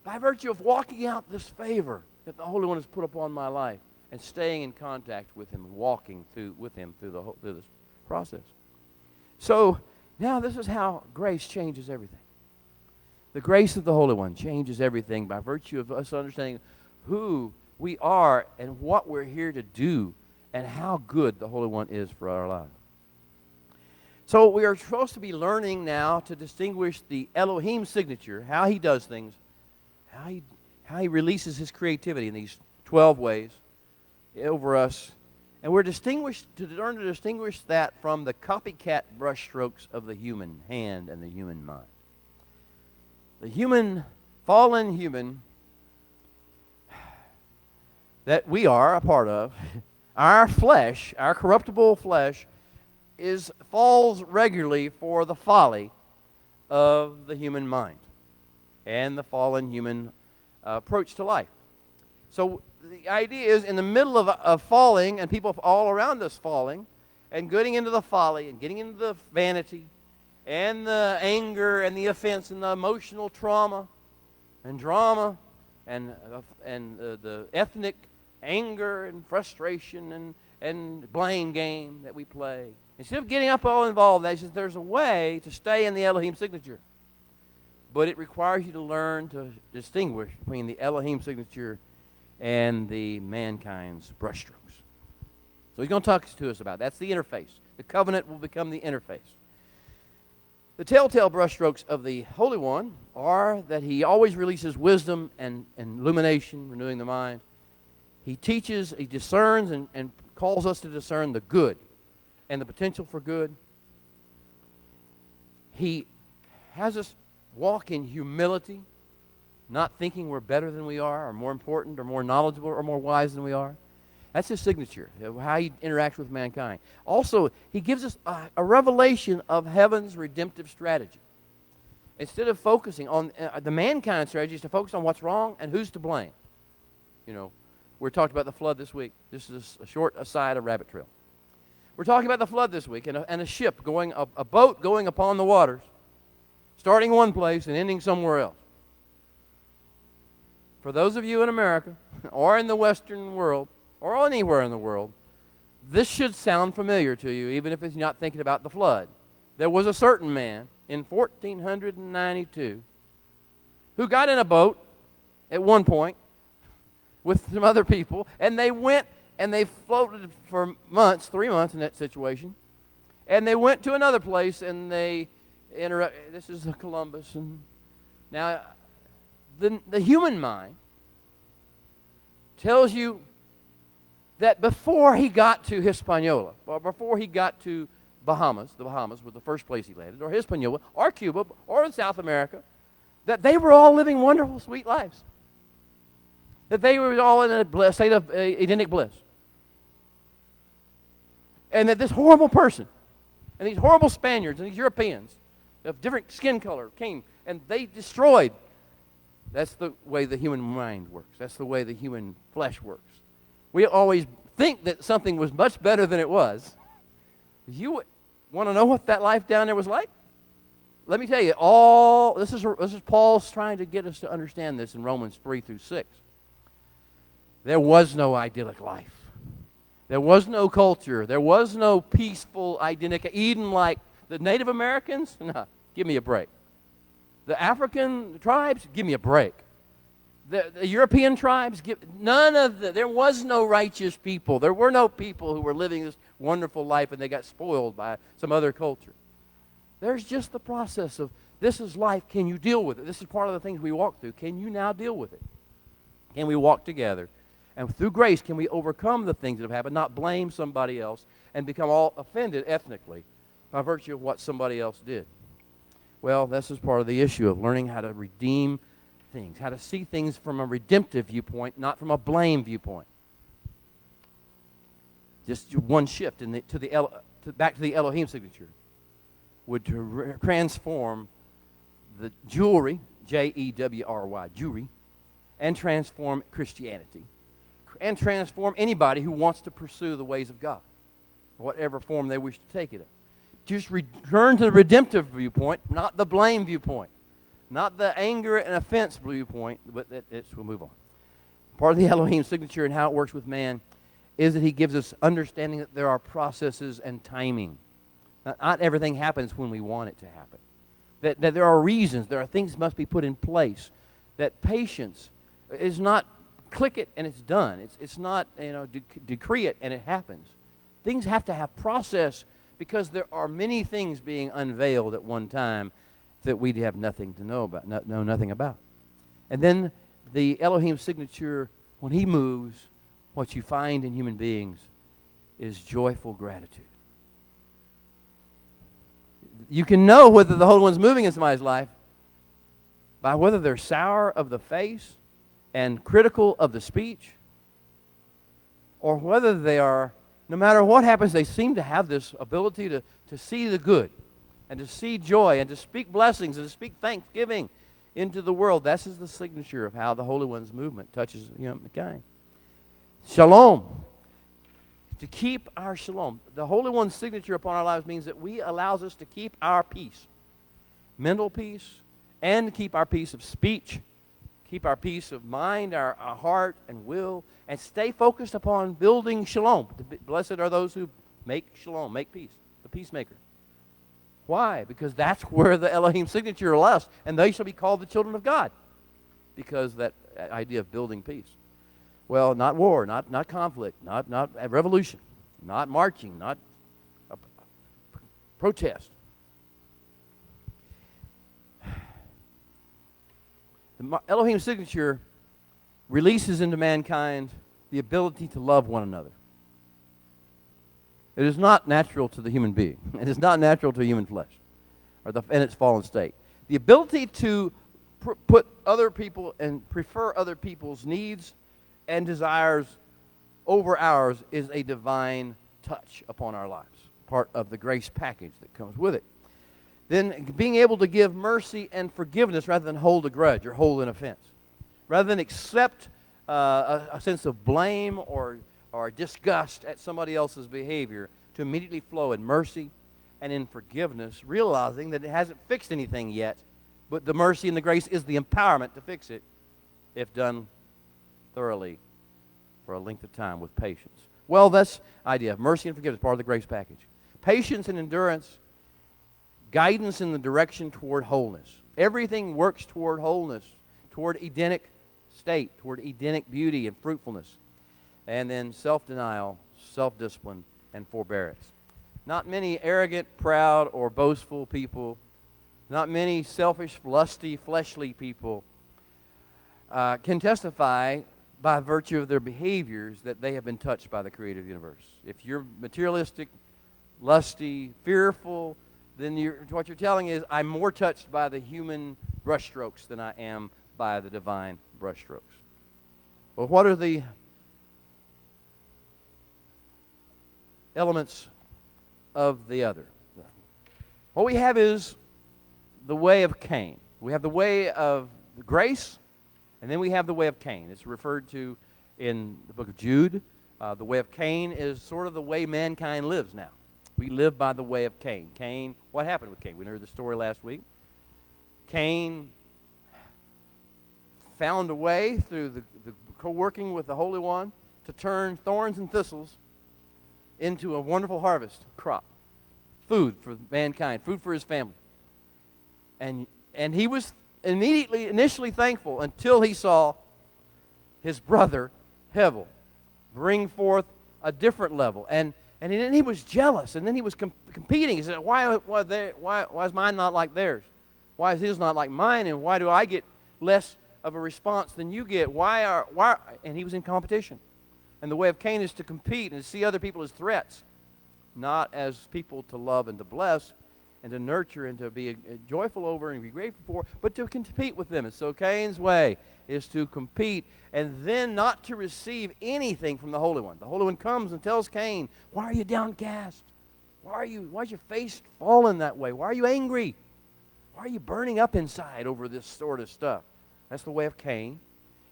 by virtue of walking out this favor that the Holy One has put upon my life and staying in contact with him and walking with him through this process. So now this is how grace changes everything. The grace of the Holy One changes everything by virtue of us understanding who we are and what we're here to do and how good the Holy One is for our lives. So we are supposed to be learning now to distinguish the Elohim signature, how he does things, how he releases his creativity in these 12 ways over us. And we're to learn to distinguish that from the copycat brushstrokes of the human hand and the human mind. The fallen human that we are a part of, our flesh, our corruptible flesh, falls regularly for the folly of the human mind and the fallen human approach to life. So the idea is, in the middle of falling, and people all around us falling, and getting into the folly, and getting into the vanity, and the anger, and the offense, and the emotional trauma, and drama, and the ethnic anger, and frustration, and blame game that we play. Instead of getting up all involved, there's a way to stay in the Elohim signature. But it requires you to learn to distinguish between the Elohim signature and the mankind's brushstrokes. So he's going to talk to us about that. That's the interface. The covenant will become the interface. The telltale brushstrokes of the Holy One are that he always releases wisdom and illumination, renewing the mind. He teaches, he discerns, and calls us to discern the good and the potential for good. He has us walk in humility, not thinking we're better than we are, or more important, or more knowledgeable, or more wise than we are. That's his signature, how he interacts with mankind. Also, he gives us a revelation of heaven's redemptive strategy. Instead of focusing on the mankind strategy, is to focus on what's wrong and who's to blame. You know, we talked about the flood this week. This is a short aside, a rabbit trail. We're talking about the flood this week, and a ship a boat going upon the waters, starting one place and ending somewhere else. For those of you in America, or in the Western world, or anywhere in the world, this should sound familiar to you, even if it's not thinking about the flood. There was a certain man in 1492 who got in a boat at one point with some other people, and they went and they floated for months, 3 months in that situation, and they went to another place, and this is Columbus. And now, the human mind tells you that before he got to Hispaniola, or before he got to Bahamas, the Bahamas was the first place he landed, or Hispaniola, or Cuba, or in South America, that they were all living wonderful, sweet lives. That they were all in a state of Edenic bliss. And that this horrible person, and these horrible Spaniards, and these Europeans of different skin color came, and they destroyed. That's the way the human mind works. That's the way the human flesh works. We always think that something was much better than it was. You want to know what that life down there was like? Let me tell you, this is Paul's trying to get us to understand this in Romans 3 through 6. There was no idyllic life. There was no culture. There was no peaceful, idyllic Eden like the Native Americans. No, give me a break. The African tribes, give me a break. The European tribes, there was no righteous people. There were no people who were living this wonderful life and they got spoiled by some other culture. There's just the process of, this is life, can you deal with it? This is part of the things we walk through. Can you now deal with it? Can we walk together? And through grace, can we overcome the things that have happened, not blame somebody else and become all offended ethnically by virtue of what somebody else did? Well, this is part of the issue of learning how to redeem things, how to see things from a redemptive viewpoint, not from a blame viewpoint. Just one shift back to the Elohim signature would transform the jewelry, Jewry, jewelry, and transform Christianity, and transform anybody who wants to pursue the ways of God, whatever form they wish to take it in. Just return to the redemptive viewpoint, not the blame viewpoint, not the anger and offense viewpoint, but we'll move on. Part of the Elohim signature and how it works with man is that he gives us understanding that there are processes and timing. Not everything happens when we want it to happen. That there are reasons, there are things that must be put in place. That patience is not click it and it's done. It's not, decree it and it happens. Things have to have process because there are many things being unveiled at one time that we have nothing to know about, know nothing about. And then the Elohim signature, when he moves, what you find in human beings is joyful gratitude. You can know whether the Holy One's moving in somebody's life by whether they're sour of the face and critical of the speech, or whether they are, no matter what happens, they seem to have this ability to see the good and to see joy and to speak blessings and to speak thanksgiving into the world. This is the signature of how the Holy One's movement touches humankind. Shalom. To keep our shalom. The Holy One's signature upon our lives means that allows us to keep our peace, mental peace, and keep our peace of speech, keep our peace of mind, our heart and will, and stay focused upon building shalom. Blessed are those who make shalom, make peace, the peacemaker. Why? Because that's where the Elohim signature allows, and they shall be called the children of God, because that idea of building peace. Well, not war, not conflict, not a revolution, not marching, not a protest. The Elohim signature releases into mankind the ability to love one another. It is not natural to the human being. It is not natural to human flesh in its fallen state. The ability to put other people and prefer other people's needs and desires over ours is a divine touch upon our lives, part of the grace package that comes with it. Then being able to give mercy and forgiveness rather than hold a grudge or hold an offense. Rather than accept a sense of blame or disgust at somebody else's behavior, to immediately flow in mercy and in forgiveness, realizing that it hasn't fixed anything yet, but the mercy and the grace is the empowerment to fix it if done thoroughly for a length of time with patience. Well, that's the idea of mercy and forgiveness, part of the grace package. Patience and endurance, guidance in the direction toward wholeness. Everything works toward wholeness, toward Edenic state, toward Edenic beauty and fruitfulness. And then self-denial, self-discipline, and forbearance. Not many arrogant, proud, or boastful people, not many selfish, lusty, fleshly people can testify by virtue of their behaviors that they have been touched by the creator of the universe. If you're materialistic, lusty, fearful, then what you're telling is, I'm more touched by the human brushstrokes than I am by the divine brushstrokes. Well, what are the elements of the other? What we have is the way of Cain. We have the way of grace, and then we have the way of Cain. It's referred to in the book of Jude. The way of Cain is sort of the way mankind lives now. We live by the way of Cain. Cain, what happened with Cain? We heard the story last week. Cain found a way through the co-working with the Holy One to turn thorns and thistles into a wonderful harvest crop. Food for mankind, food for his family. And he was initially thankful until he saw his brother, Hevel, bring forth a different level. And then he was jealous, and then he was competing. He said, why is mine not like theirs? Why is his not like mine, and why do I get less of a response than you get? And he was in competition. And the way of Cain is to compete and to see other people as threats, not as people to love and to bless and to nurture and to be joyful over and be grateful for, but to compete with them. And so Cain's way is to compete and then not to receive anything from the Holy One. The Holy One comes and tells Cain, why are you downcast? Why is your face fallen that way? Why are you angry? Why are you burning up inside over this sort of stuff? That's the way of Cain.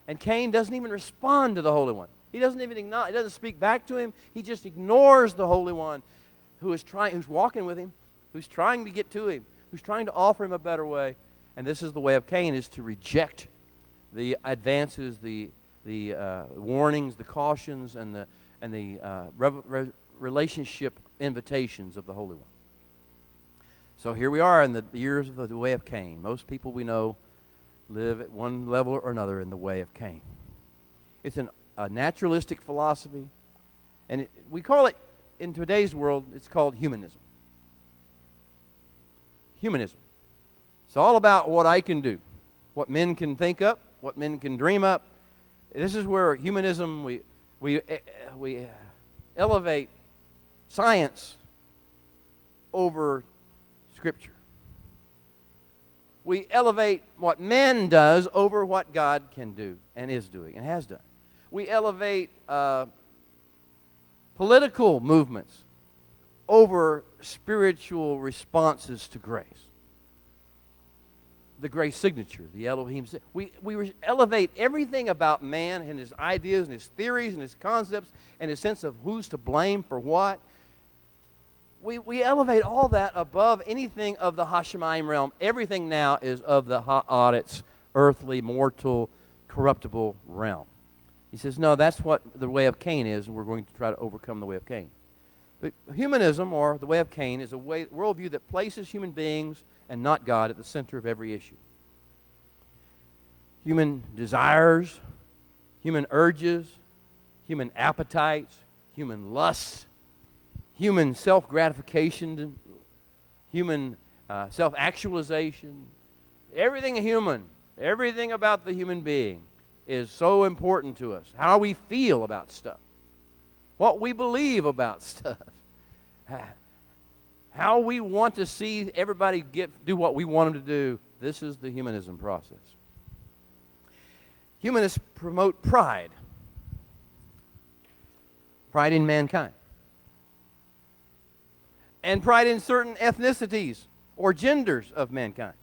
And Cain doesn't even respond to the Holy One. He doesn't even acknowledge, he doesn't speak back to him. He just ignores the Holy One who's walking with him, who's trying to get to him, who's trying to offer him a better way. And this is the way of Cain, is to reject the advances, the warnings, the cautions, and the relationship invitations of the Holy One. So here we are in the years of the way of Cain. Most people we know live at one level or another in the way of Cain. It's a naturalistic philosophy, and we call it, in today's world, it's called humanism. Humanism. It's all about what I can do, what men can think up, what men can dream up. This is where humanism, we elevate science over Scripture. We elevate what man does over what God can do and is doing and has done. We elevate political movements over spiritual responses to grace. The grace signature, the Elohim. We elevate everything about man and his ideas and his theories and his concepts and his sense of who's to blame for what. We elevate all that above anything of the Hashemayim realm. Everything now is of the Ha'aretz, earthly, mortal, corruptible realm. He says, no, that's what the way of Cain is, and we're going to try to overcome the way of Cain. But humanism, or the way of Cain, is a worldview that places human beings and not God at the center of every issue. Human desires, human urges, human appetites, human lusts, human self-gratification, human self-actualization, everything human, everything about the human being is so important to us. How we feel about stuff, what we believe about stuff, how we want to see everybody do what we want them to do. This is the humanism process. Humanists promote pride in mankind, and pride in certain ethnicities or genders of mankind.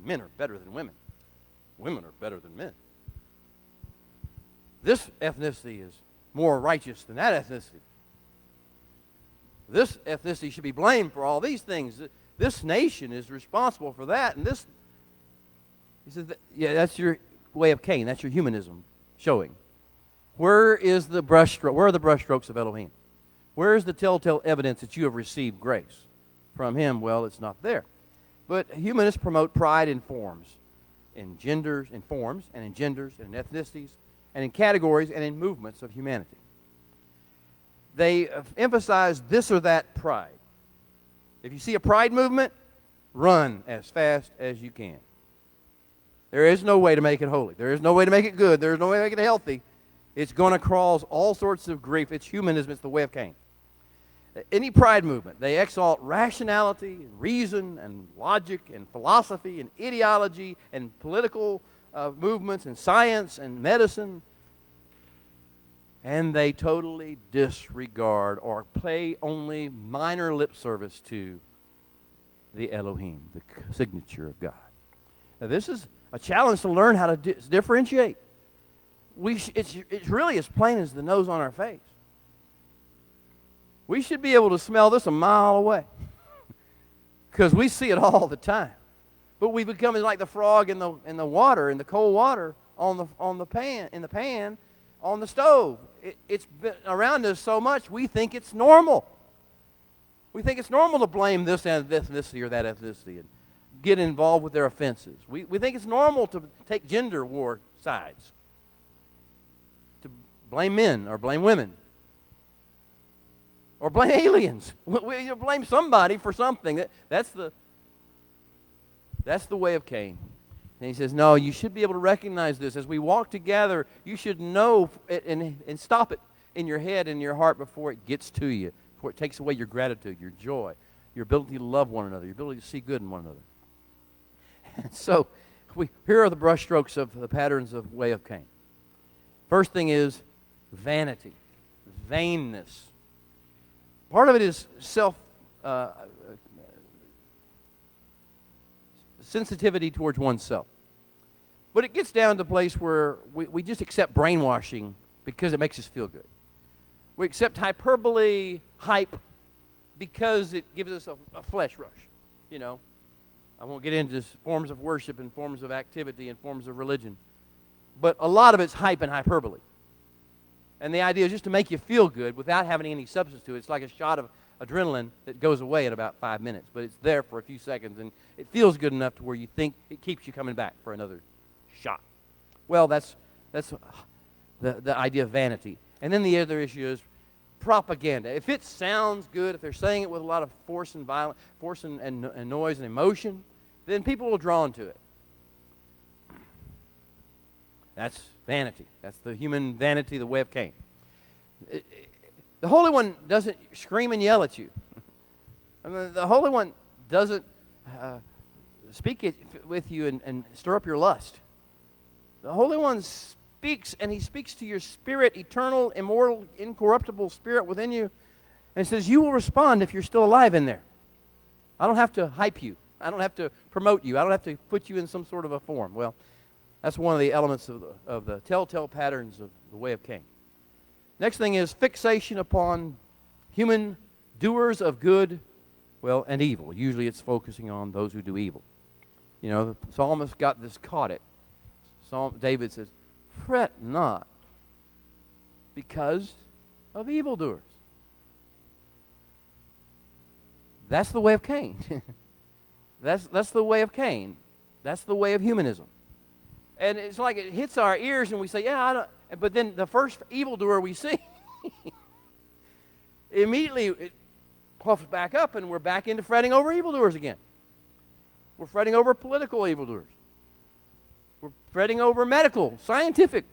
Men are better than women. Women are better than men. This ethnicity is more righteous than that ethnicity. This ethnicity should be blamed for all these things. This nation is responsible for that. And this, he says, yeah, that's your way of Cain. That's your humanism showing. Where is the brushstroke? Where are the brushstrokes of Elohim? Where is the telltale evidence that you have received grace from him? Well, it's not there. But humanists promote pride in forms, in genders, in forms, and in genders, and in ethnicities, and in categories, and in movements of humanity. They emphasize this or that pride. If you see a pride movement, run as fast as you can. There is no way to make it holy. There is no way to make it good. There is no way to make it healthy. It's going to cause all sorts of grief. It's humanism. It's the way of Cain. Any pride movement, they exalt rationality, and reason, and logic, and philosophy, and ideology, and political movements, and science, and medicine. And they totally disregard or pay only minor lip service to the Elohim, the signature of God. Now, this is a challenge to learn how to differentiate. It's really as plain as the nose on our face. We should be able to smell this a mile away because we see it all the time. But we become like the frog in the water, in the cold water, on the pan, on the stove. It's been around us so much we think it's normal. We think it's normal to blame this ethnicity or that ethnicity and get involved with their offenses. We think it's normal to take gender war sides, to blame men or blame women. Or blame aliens. We blame somebody for something. That's the way of Cain. And he says, no, you should be able to recognize this. As we walk together, you should know it and stop it in your head and your heart before it gets to you, before it takes away your gratitude, your joy, your ability to love one another, your ability to see good in one another. And so, here are the brushstrokes of the patterns of way of Cain. First thing is vanity, vainness. Part of it is sensitivity towards oneself. But it gets down to a place where we just accept brainwashing because it makes us feel good. We accept hyperbole, hype, because it gives us a flesh rush. You know, I won't get into forms of worship and forms of activity and forms of religion. But a lot of it's hype and hyperbole. And the idea is just to make you feel good without having any substance to it. It's like a shot of adrenaline that goes away in about 5 minutes. But it's there for a few seconds, and it feels good enough to where you think it keeps you coming back for another shot. Well, that's the idea of vanity. And then the other issue is propaganda. If it sounds good, if they're saying it with a lot of force and violence, force and noise and emotion, then people will draw into it. That's vanity. That's the human vanity, the way of Cain. The Holy One doesn't scream and yell at you. I mean, the Holy One doesn't speak with you and stir up your lust. The Holy One speaks, and He speaks to your spirit, eternal, immortal, incorruptible spirit within you, and says, you will respond if you're still alive in there. I don't have to hype you. I don't have to promote you. I don't have to put you in some sort of a form. Well, that's one of the elements of the telltale patterns of the way of Cain. Next thing is fixation upon human doers of good, and evil. Usually it's focusing on those who do evil. You know, the psalmist caught it. David says, fret not because of evildoers. That's the way of Cain. That's the way of Cain. That's the way of humanism. And it's like it hits our ears and we say, yeah, I don't. But then the first evildoer we see, immediately it puffs back up and we're back into fretting over evildoers again. We're fretting over political evildoers. We're fretting over medical, scientific,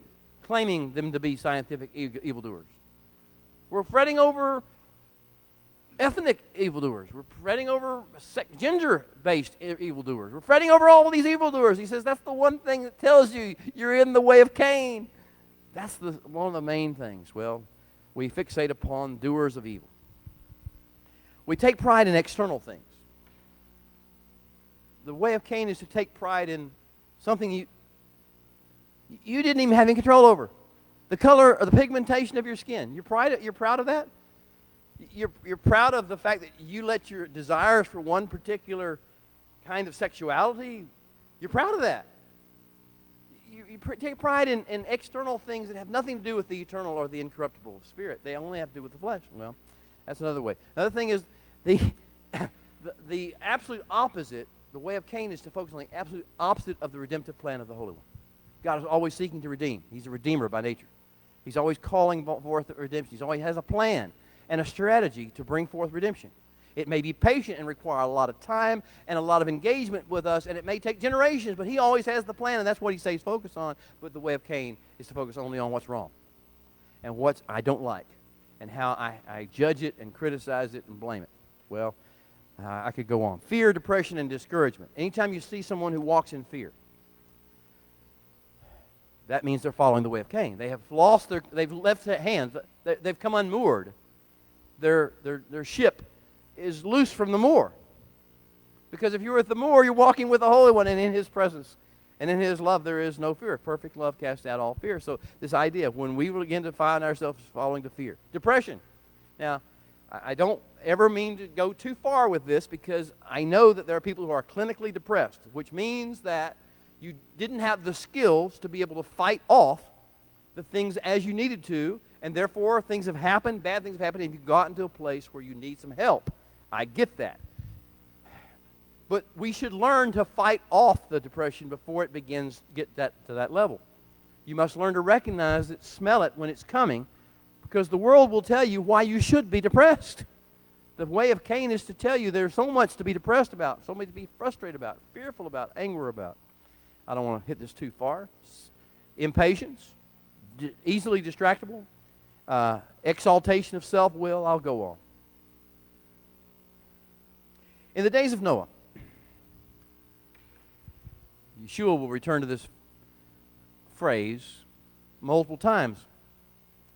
claiming them to be scientific evildoers. We're fretting over ethnic evildoers. We're fretting over gender-based evildoers. We're fretting over all of these evildoers. He says that's the one thing that tells you you're in the way of Cain. That's one of the main things. Well, we fixate upon doers of evil. We take pride in external things. The way of Cain is to take pride in something you didn't even have any control over. The color or the pigmentation of your skin. You're proud of that? You're proud of the fact that you let your desires for one particular kind of sexuality, you're proud of that. You take pride in external things that have nothing to do with the eternal or the incorruptible spirit. They only have to do with the flesh. Well, that's another way. Another thing is the absolute opposite. The way of Cain is to focus on the absolute opposite of the redemptive plan of the Holy One. God is always seeking to redeem. He's a redeemer by nature. He's always calling forth redemption. He always has a plan and a strategy to bring forth redemption. It may be patient and require a lot of time and a lot of engagement with us, and it may take generations, but he always has the plan, and that's what he says focus on. But the way of Cain is to focus only on what's wrong and what I don't like and how I judge it and criticize it and blame it. Well, I could go on. Fear, depression, and discouragement. Anytime you see someone who walks in fear, that means they're following the way of Cain. They have lost they've left their hands. They've come unmoored. Their ship is loose from the moor. Because if you're at the moor, you're walking with the Holy One, and in His presence and in His love there is no fear. Perfect love casts out all fear. So this idea, when we begin to find ourselves falling to fear. Depression. Now, I don't ever mean to go too far with this, because I know that there are people who are clinically depressed, which means that you didn't have the skills to be able to fight off the things as you needed to, and therefore things have happened, bad things have happened, and you've gotten to a place where you need some help. I get that. But we should learn to fight off the depression before it begins to get to that level. You must learn to recognize it, smell it when it's coming, because the world will tell you why you should be depressed. The way of Cain is to tell you there's so much to be depressed about, so much to be frustrated about, fearful about, angry about. I don't want to hit this too far. Impatience, easily distractible, exaltation of self-will. I'll go on. In the days of Noah, Yeshua will return to this phrase multiple times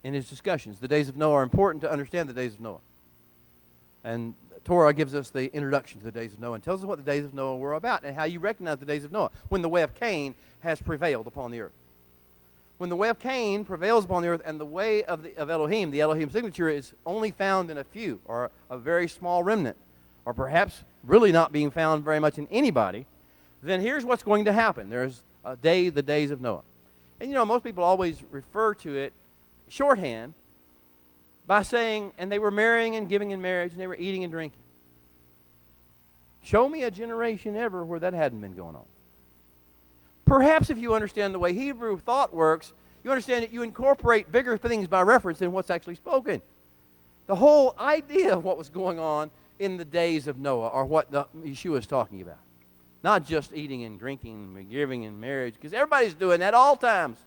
in his discussions. The days of Noah are important to understand the days of Noah. And Torah gives us the introduction to the days of Noah and tells us what the days of Noah were about and how you recognize the days of Noah, when the way of Cain has prevailed upon the earth. When the way of Cain prevails upon the earth and the way of Elohim, the Elohim signature, is only found in a few, or a very small remnant, or perhaps really not being found very much in anybody, then here's what's going to happen. There's a day, the days of Noah. And you know, most people always refer to it shorthand by saying, and they were marrying and giving in marriage, and they were eating and drinking. Show me a generation ever where that hadn't been going on. Perhaps if you understand the way Hebrew thought works, you understand that you incorporate bigger things by reference than what's actually spoken. The whole idea of what was going on in the days of Noah, or what Yeshua is talking about. Not just eating and drinking and giving in marriage, because everybody's doing that all times.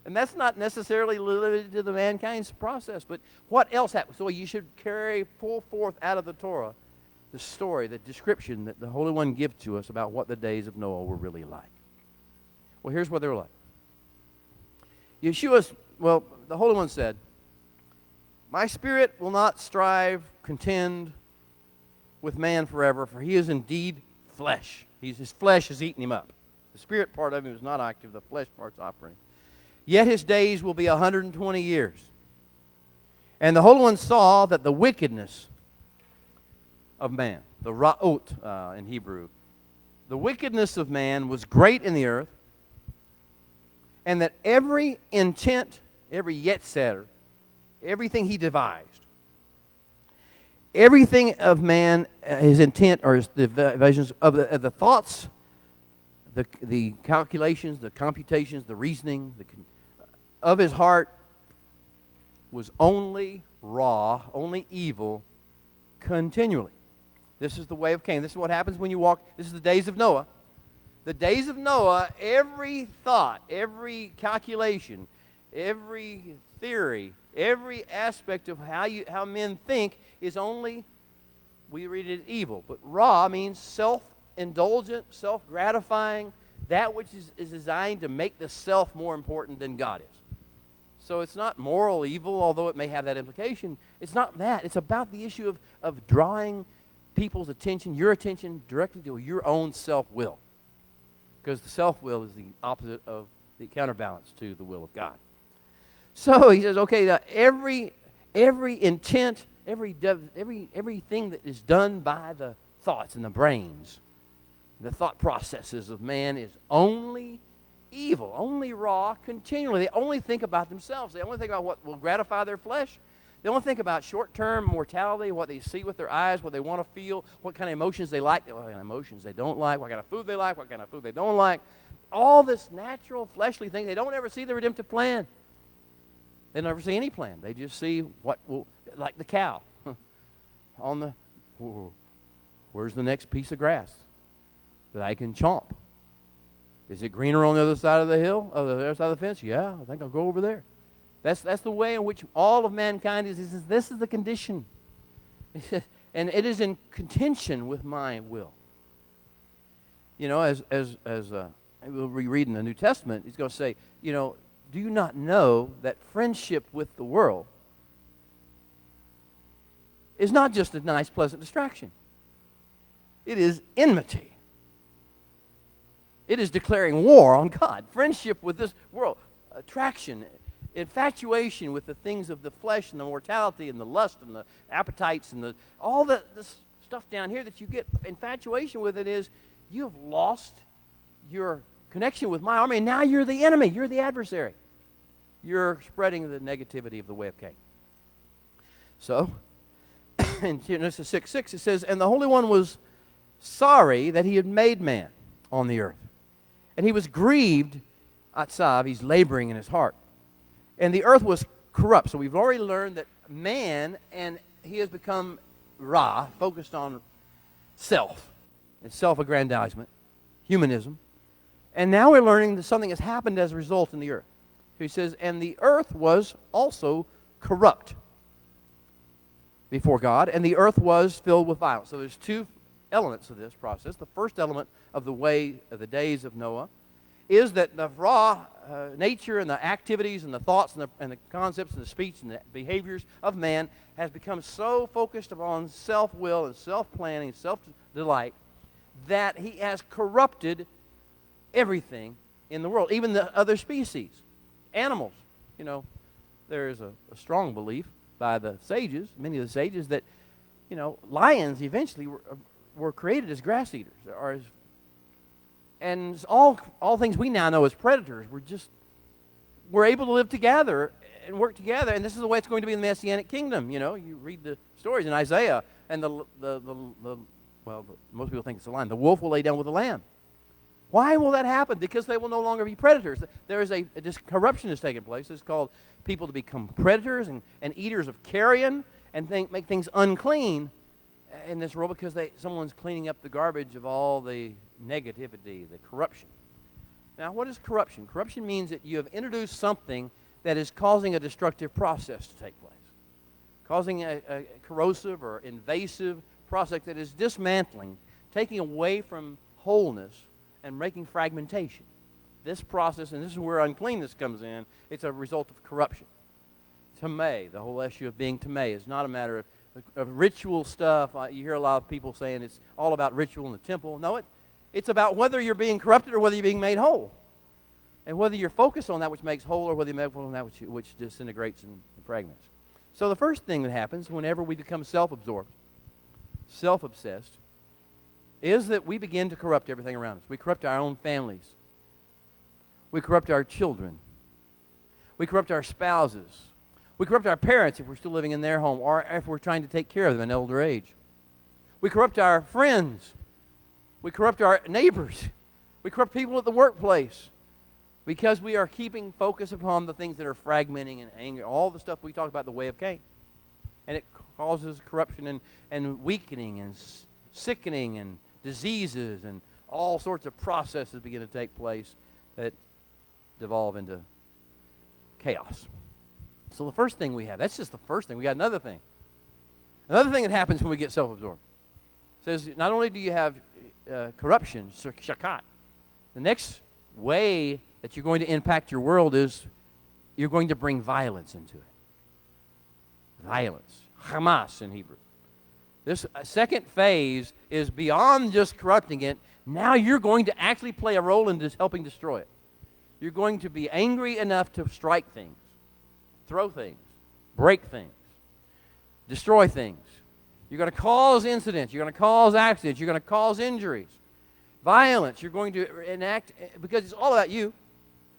And that's not necessarily limited to the mankind's process, but what else happens? So you should pull forth out of the Torah the story, the description that the Holy One gives to us about what the days of Noah were really like. Well, here's what they were like. The Holy One said, "My spirit will not contend with man forever, for he is indeed flesh." His flesh has eaten him up. The spirit part of him is not active, the flesh part's operating. "Yet his days will be 120 years. And the Holy One saw that the wickedness of man," the ra'ot in Hebrew, "the wickedness of man was great in the earth, and that every intent, every yetzer, everything he devised, everything of man, his intent or his divisions of the thoughts, the calculations, the computations, the reasoning of his heart was only raw, only evil, continually." This is the way of Cain. This is what happens when you walk. This is the days of Noah. The days of Noah, every thought, every calculation, every theory, every aspect of how men think is only, we read it as evil. But raw means self-indulgent, self-gratifying, that which is designed to make the self more important than God is. So it's not moral evil, although it may have that implication. It's not that. It's about the issue of drawing people's attention, your attention, directly to your own self-will. Because the self-will is the opposite of the counterbalance to the will of God. So he says, okay, every intent, everything that is done by the thoughts and the brains, the thought processes of man is only evil, only raw, continually. They only think about themselves. They only think about what will gratify their flesh. They only think about short-term mortality, what they see with their eyes, what they want to feel, what kind of emotions they like, what kind of emotions they don't like, what kind of food they like, what kind of food they don't like. All this natural, fleshly thing. They don't ever see the redemptive plan. They never see any plan. They just see what will, like the cow. on the, where's the next piece of grass that I can chomp? Is it greener on the other side of the hill, or the other side of the fence? Yeah, I think I'll go over there. That's the way in which all of mankind is. This is the condition. And it is in contention with my will. You know, as we'll reread in the New Testament, he's going to say, you know, do you not know that friendship with the world is not just a nice, pleasant distraction? It is enmity. It is declaring war on God. Friendship with this world, attraction, infatuation with the things of the flesh and the mortality and the lust and the appetites and all the stuff down here that you get infatuation with, it is you have lost your connection with my army, and now you're the enemy. You're the adversary. You're spreading the negativity of the way of Cain. So, in Genesis 6:6, it says, and the Holy One was sorry that he had made man on the earth. And he was grieved, atzav, he's laboring in his heart. And the earth was corrupt. So we've already learned that man, and he has become ra, focused on self, and self-aggrandizement, humanism. And now we're learning that something has happened as a result in the earth. So he says, and the earth was also corrupt before God, and the earth was filled with violence. So there's two elements of this process. The first element of the way of the days of Noah is that the raw nature and the activities and the thoughts and the concepts and the speech and the behaviors of man has become so focused upon self-will and self-planning and self-delight that he has corrupted everything in the world, even the other species. Animals, you know, there is a strong belief by the sages, many of the sages, that, you know, lions eventually were created as grass eaters, or as, and all things we now know as predators. We're able to live together and work together, and this is the way it's going to be in the Messianic kingdom. You know, you read the stories in Isaiah, and most people think it's a lion. The wolf will lay down with the lamb. Why will that happen? Because they will no longer be predators. There is this corruption that's taking place. It's called people to become predators and eaters of carrion and make things unclean in this world because someone's cleaning up the garbage of all the negativity, the corruption. Now, what is corruption? Corruption means that you have introduced something that is causing a destructive process to take place, causing a corrosive or invasive process that is dismantling, taking away from wholeness, and making fragmentation. This process, and this is where uncleanness comes in, it's a result of corruption. Tameh, the whole issue of being tameh, is not a matter of ritual stuff. You hear a lot of people saying it's all about ritual in the temple. No, it's about whether you're being corrupted or whether you're being made whole. And whether you're focused on that which makes whole or whether you're focused on that which disintegrates and fragments. So the first thing that happens whenever we become self-absorbed, self-obsessed, is that we begin to corrupt everything around us. We corrupt our own families. We corrupt our children. We corrupt our spouses. We corrupt our parents if we're still living in their home or if we're trying to take care of them in older age. We corrupt our friends. We corrupt our neighbors. We corrupt people at the workplace because we are keeping focus upon the things that are fragmenting and anger, all the stuff we talked about, the way of Cain. And it causes corruption and weakening and sickening and diseases, and all sorts of processes begin to take place that devolve into chaos. So the first thing we have, that's just the first thing. We got another thing. Another thing that happens when we get self-absorbed. It says not only do you have corruption, shakat, the next way that you're going to impact your world is you're going to bring violence into it. Violence. Hamas in Hebrew. This second phase is beyond just corrupting it. Now you're going to actually play a role in helping destroy it. You're going to be angry enough to strike things, throw things, break things, destroy things. You're going to cause incidents. You're going to cause accidents. You're going to cause injuries, violence. You're going to enact, because it's all about you.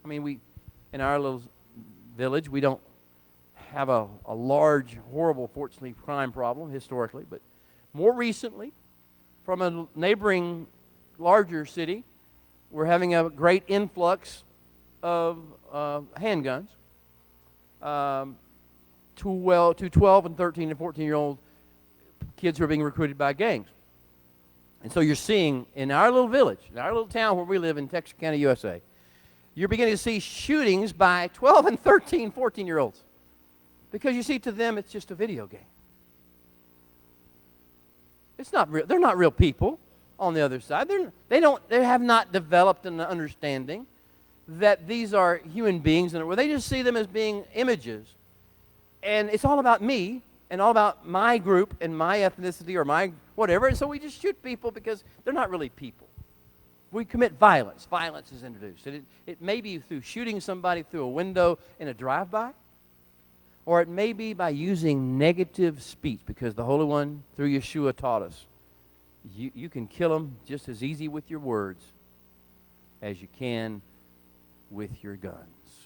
I mean, in our little village, we don't have a large, horrible, fortunately, crime problem historically, but more recently, from a neighboring larger city, we're having a great influx of handguns to 12 and 13 and 14-year-old kids who are being recruited by gangs. And so you're seeing in our little village, in our little town where we live in Texas County, USA, you're beginning to see shootings by 12 and 13, 14-year-olds. Because you see, to them, it's just a video game. It's not real. They're not real people on the other side. They have not developed an understanding that these are human beings, and they just see them as being images. And it's all about me and all about my group and my ethnicity or my whatever. And so we just shoot people because they're not really people. We commit violence. Violence is introduced. And it may be through shooting somebody through a window in a drive-by, or it may be by using negative speech, because the Holy One, through Yeshua, taught us you can kill them just as easy with your words as you can with your guns,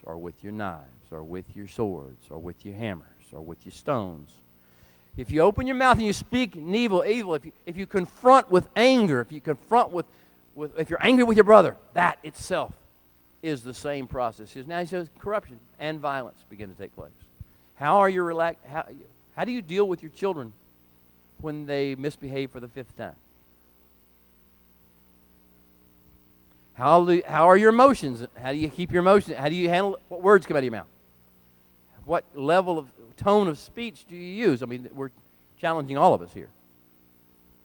or with your knives, or with your swords, or with your hammers, or with your stones. If you open your mouth and you speak evil, if you confront with anger, if you confront if you're angry with your brother, that itself is the same process. Now he says corruption and violence begin to take place. How are you how do you deal with your children when they misbehave for the 5th time? How are your emotions? How do you keep your emotions? How do you handle what words come out of your mouth? What level of tone of speech do you use? I mean, we're challenging all of us here.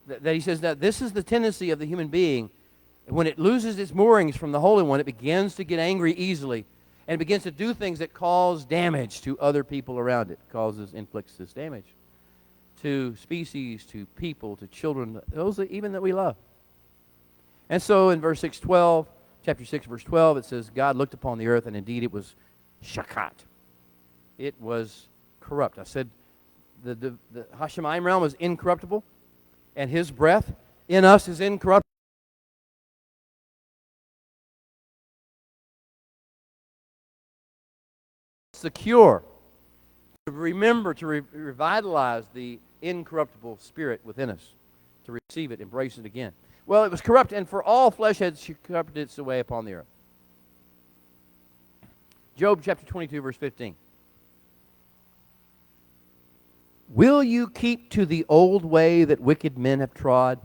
That he says that this is the tendency of the human being. When it loses its moorings from the Holy One, it begins to get angry easily, and it begins to do things that cause damage to other people around it. Inflicts this damage to species, to people, to children, those even that we love. And so in chapter 6, verse 12, it says, God looked upon the earth, and indeed it was shakat. It was corrupt. I said the Hashemayim realm is incorruptible, and his breath in us is incorruptible. Secure. To remember, to revitalize the incorruptible spirit within us, to receive it, embrace it again. Well, it was corrupt, and for all flesh had corrupted its way upon the earth. Job chapter 22, verse 15. Will you keep to the old way that wicked men have trod?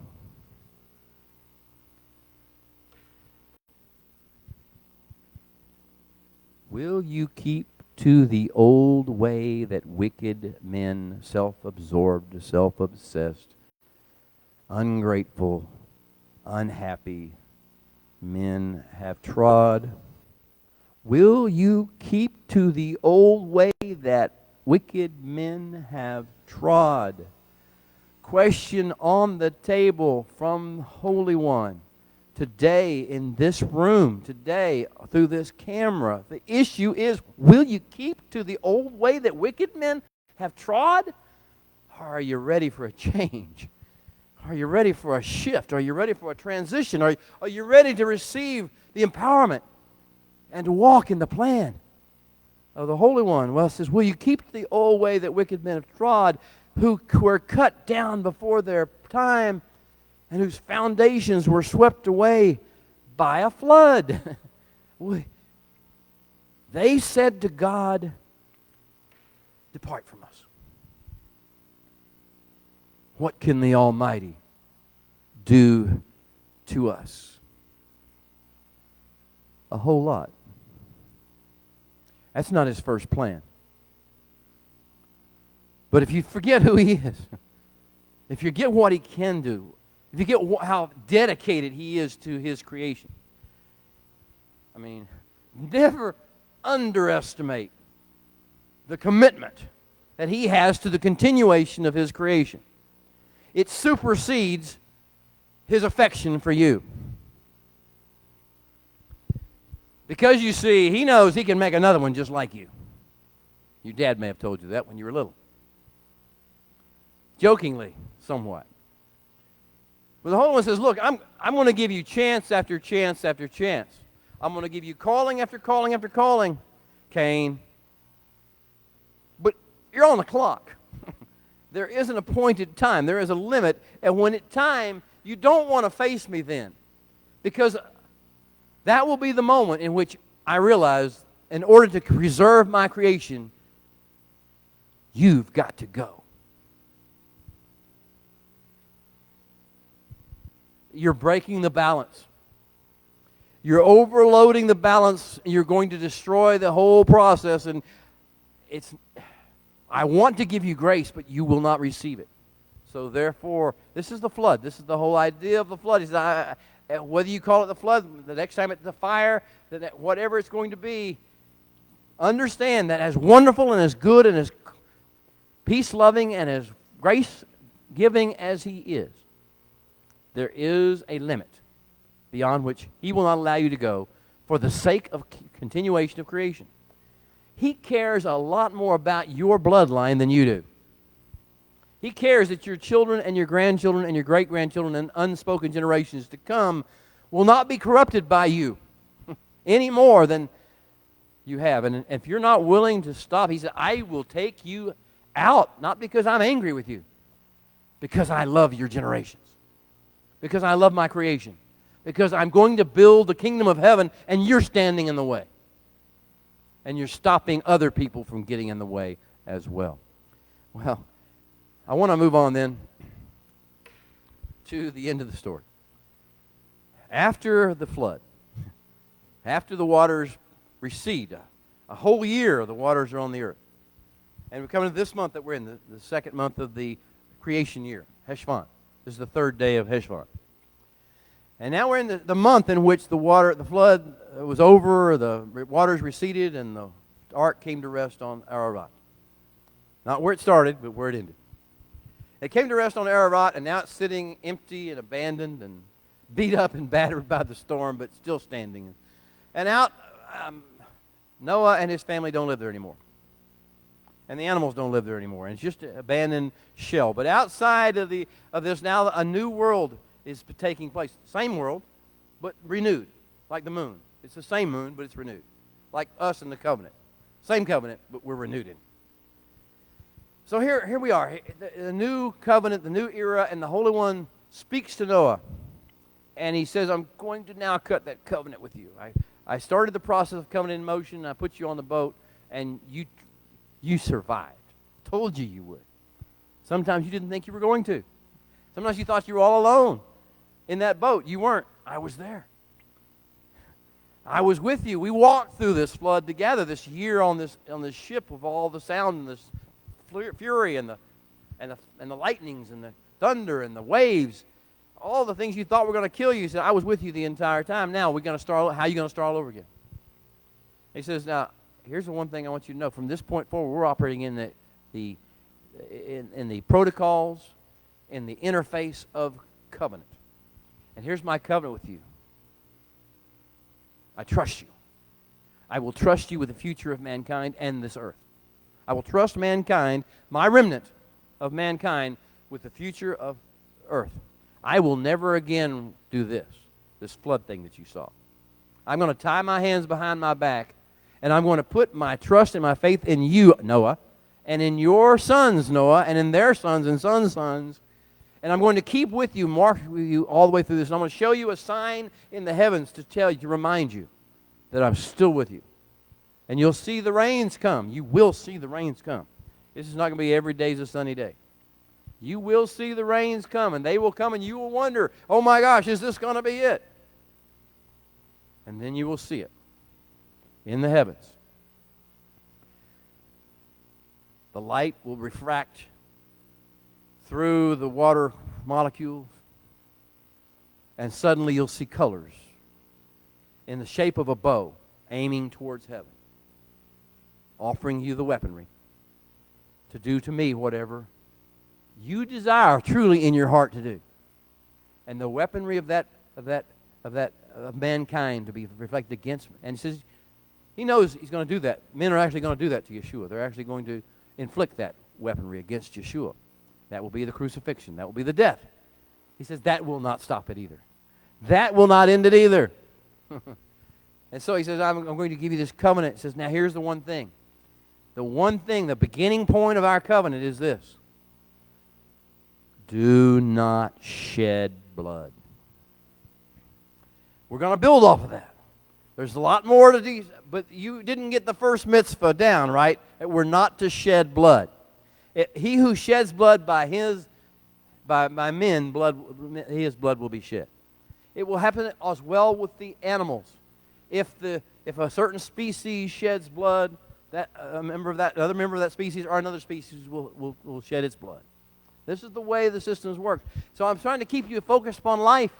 Will you keep to the old way that wicked men, self-absorbed, self-obsessed, ungrateful, unhappy men have trod? Will you keep to the old way that wicked men have trod? Question on the table from Holy One. Today in this room, today through this camera, the issue is, will you keep to the old way that wicked men have trod? Or are you ready for a change? Are you ready for a shift? Are you ready for a transition? Are you ready to receive the empowerment and to walk in the plan of the Holy One? Well, it says, will you keep the old way that wicked men have trod, who were cut down before their time, and whose foundations were swept away by a flood? They said to God, depart from us. What can the Almighty do to us? A whole lot. That's not his first plan. But if you forget who he is, if you get what he can do, if you get how dedicated he is to his creation, I mean, never underestimate the commitment that he has to the continuation of his creation. It supersedes his affection for you. Because you see, he knows he can make another one just like you. Your dad may have told you that when you were little. Jokingly, somewhat. But the Holy One says, look, I'm going to give you chance after chance after chance. I'm going to give you calling after calling after calling, Cain. But you're on the clock. There is an appointed time. There is a limit. And when it's time, you don't want to face me then. Because that will be the moment in which I realize, in order to preserve my creation, you've got to go. you're breaking the balance. You're overloading the balance. You're going to destroy the whole process. And I want to give you grace, but you will not receive it. So therefore, this is the flood. This is the whole idea of the flood. He says, whether you call it the flood, the next time it's the fire, whatever it's going to be, understand that as wonderful and as good and as peace-loving and as grace-giving as He is, there is a limit beyond which He will not allow you to go for the sake of continuation of creation. He cares a lot more about your bloodline than you do. He cares that your children and your grandchildren and your great-grandchildren and unspoken generations to come will not be corrupted by you any more than you have. And if you're not willing to stop, He said, I will take you out, not because I'm angry with you, because I love your generations, because I love my creation, because I'm going to build the kingdom of heaven, and you're standing in the way. And you're stopping other people from getting in the way as well. Well, I want to move on then to the end of the story. After the flood, after the waters recede, a whole year the waters are on the earth. And we're coming to this month that we're in, the second month of the creation year, Heshvan. This is the third day of Heshvan. And now we're in the month in which the flood was over, the waters receded, and the ark came to rest on Ararat. Not where it started, but where it ended. It came to rest on Ararat, and now it's sitting empty and abandoned and beat up and battered by the storm, but still standing. And Noah and his family don't live there anymore. And the animals don't live there anymore. And it's just an abandoned shell. But outside of this now, a new world is taking place. Same world, but renewed, like the moon. It's the same moon, but it's renewed. Like us in the covenant. Same covenant, but we're renewed in. So here we are. The new covenant, the new era, and the Holy One speaks to Noah. And he says, I'm going to now cut that covenant with you. I started the process of covenant in motion. I put you on the boat, and you survived. Told you would. Sometimes you didn't think you were going to. Sometimes you thought you were all alone in that boat. You weren't. I was there. I was with you. We walked through this flood together this year on this ship with all the sound and this fury and the lightnings and the thunder and the waves. All the things you thought were going to kill you. He said, I was with you the entire time. Now we're going to start. How are you going to start all over again? He says, now, here's the one thing I want you to know. From this point forward, we're operating in the protocols, in the interface of covenant. And here's my covenant with you. I trust you. I will trust you with the future of mankind and this earth. I will trust mankind, my remnant of mankind, with the future of earth. I will never again do this flood thing that you saw. I'm going to tie my hands behind my back, and I'm going to put my trust and my faith in you, Noah, and in your sons, Noah, and in their sons and sons' sons. And I'm going to keep with you, mark with you all the way through this. And I'm going to show you a sign in the heavens to remind you that I'm still with you. And you'll see the rains come. You will see the rains come. This is not going to be every day's a sunny day. You will see the rains come, and they will come, and you will wonder, oh my gosh, is this going to be it? And then you will see it in the heavens. The light will refract through the water molecules, and suddenly you'll see colors in the shape of a bow aiming towards heaven, offering you the weaponry to do to me whatever you desire truly in your heart to do. And the weaponry of mankind to be reflected against me. And he says, he knows he's going to do that. Men are actually going to do that to Yeshua. They're actually going to inflict that weaponry against Yeshua. That will be the crucifixion. That will be the death. He says that will not stop it either. That will not end it either. And so he says, I'm going to give you this covenant. He says, now here's the one thing. The one thing, the beginning point of our covenant is this. Do not shed blood. We're going to build off of that. There's a lot more to do, but you didn't get the first mitzvah down, right? We're not to shed blood. He who sheds blood by men, his blood will be shed. It will happen as well with the animals. If a certain species sheds blood, that another member of that species or another species will shed its blood. This is the way the systems work. So I'm trying to keep you focused upon life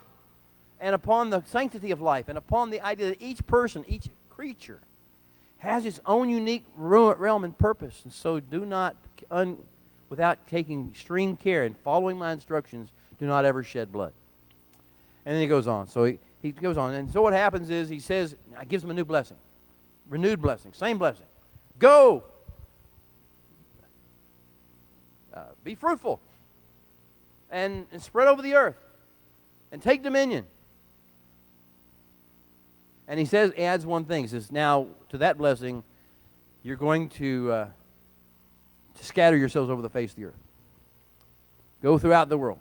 and upon the sanctity of life and upon the idea that each person, each creature, has its own unique realm and purpose. And so do not, without taking extreme care and following my instructions, do not ever shed blood. And then he goes on. So he goes on. And so what happens is he says, I gives them a new blessing. Renewed blessing. Same blessing. Go. Be fruitful. And spread over the earth. And take dominion. And he says, adds one thing. He says, now to that blessing, you're going to scatter yourselves over the face of the earth. Go throughout the world.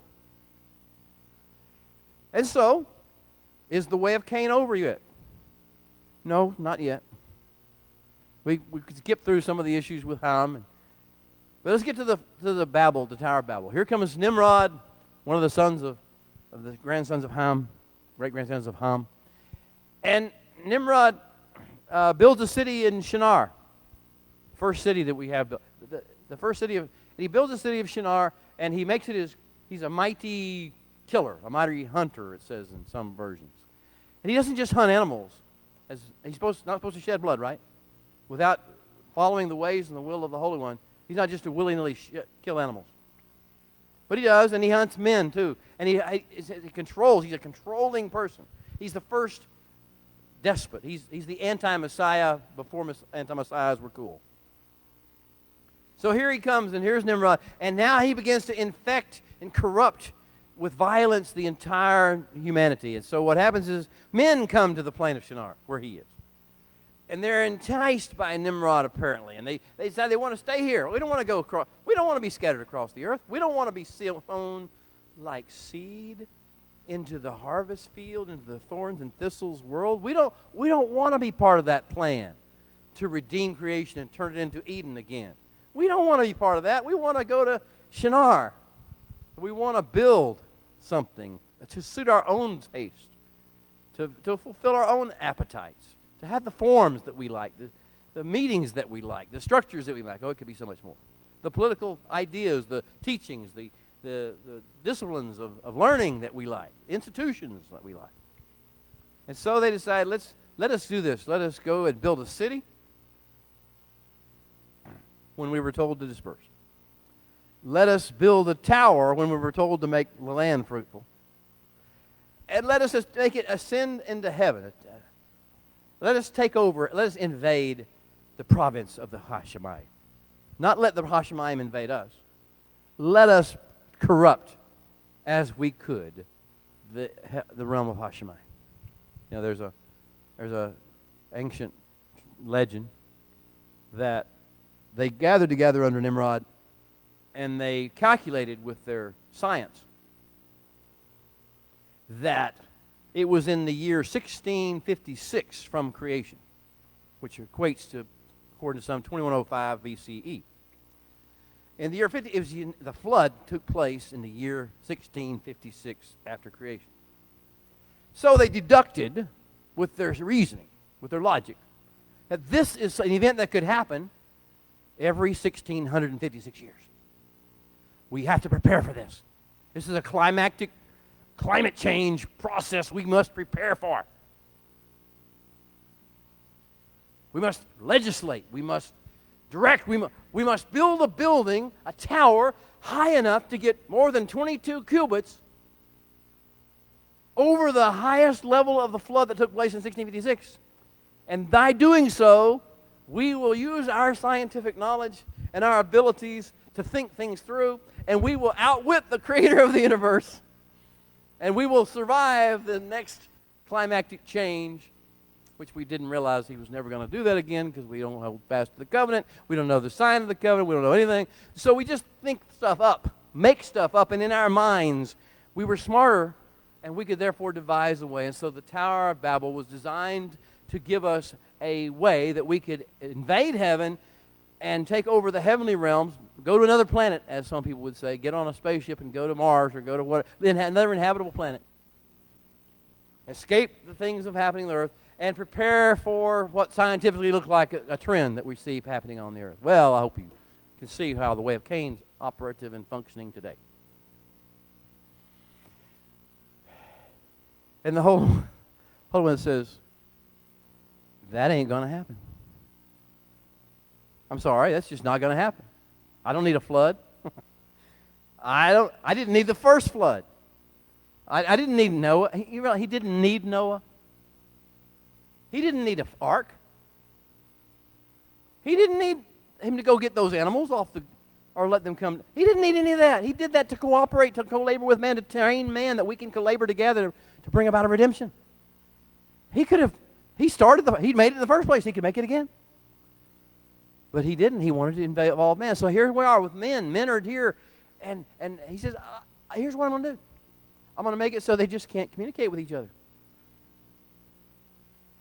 And so, is the way of Cain over yet? No, not yet. We could skip through some of the issues with Ham. But let's get to the Babel, the Tower of Babel. Here comes Nimrod, one of the sons of the grandsons of Ham, great-grandsons of Ham. And Nimrod builds a city in Shinar. First city that we have built. The first city of, he builds a city of Shinar, and he makes it he's a mighty killer, a mighty hunter, it says in some versions. And he doesn't just hunt animals. He's not supposed to shed blood, right? Without following the ways and the will of the Holy One. He's not just to willy-nilly kill animals. But he does, and he hunts men, too. And he controls. He's a controlling person. He's the first despot. He's the anti-Messiah before anti-Messiahs were cool. So here he comes, and here's Nimrod. And now he begins to infect and corrupt with violence the entire humanity. And so what happens is men come to the plain of Shinar, where he is. And they're enticed by Nimrod, apparently. And they decide they want to stay here. We don't want to go across. We don't want to be scattered across the earth. We don't want to be sown like seed into the harvest field, into the thorns and thistles world. We don't want to be part of that plan to redeem creation and turn it into Eden again. We don't want to be part of that. We want to go to Shinar. We want to build something to suit our own taste, to fulfill our own appetites, to have the forms that we like, the meetings that we like, the structures that we like. Oh, it could be so much more. The political ideas, the teachings, the disciplines of learning that we like, institutions that we like. And so they decide, let us do this. Let us go and build a city when we were told to disperse. Let us build a tower when we were told to make the land fruitful. And let us make it ascend into heaven. Let us take over, let us invade the province of the Hashemite. Not let the Hashemite invade us. Let us corrupt as we could the realm of Hashemite. You know, there's a ancient legend that they gathered together under Nimrod and they calculated with their science that it was in the year 1656 from creation, which equates to, according to some, 2105 BCE. In the year 50, the flood took place in the year 1656 after creation. So they deducted, with their reasoning, with their logic, that this is an event that could happen every 1656 years. We have to prepare for this. This is a climactic climate change process we must prepare for. We must legislate. We must direct. We must build a building, a tower, high enough to get more than 22 cubits over the highest level of the flood that took place in 1656. And by doing so, we will use our scientific knowledge and our abilities to think things through, and we will outwit the creator of the universe, and we will survive the next climactic change, which we didn't realize he was never going to do that again because we don't hold fast to the covenant. We don't know the sign of the covenant. We don't know anything. So we just think stuff up, make stuff up, and in our minds, we were smarter, and we could therefore devise a way. And so the Tower of Babel was designed to give us a way that we could invade heaven and take over the heavenly realms, go to another planet, as some people would say, get on a spaceship and go to Mars or go to another inhabitable planet. escape the things of happening on the earth, and prepare for what scientifically looks like a trend that we see happening on the earth. Well, I hope you can see how the way of Cain's operative and functioning today. And the whole one says, that ain't going to happen. I'm sorry, that's just not going to happen. I don't need a flood. I didn't need the first flood. I didn't need Noah. He didn't need Noah. He didn't need an ark. He didn't need him to go get those animals or let them come. He didn't need any of that. He did that to cooperate, to co-labor with man, to train man that we can co-labor together to bring about a redemption. He made it in the first place. He could make it again. But he didn't. He wanted to involve man. So here we are with men. Men are here. And he says, here's what I'm going to do. I'm going to make it so they just can't communicate with each other.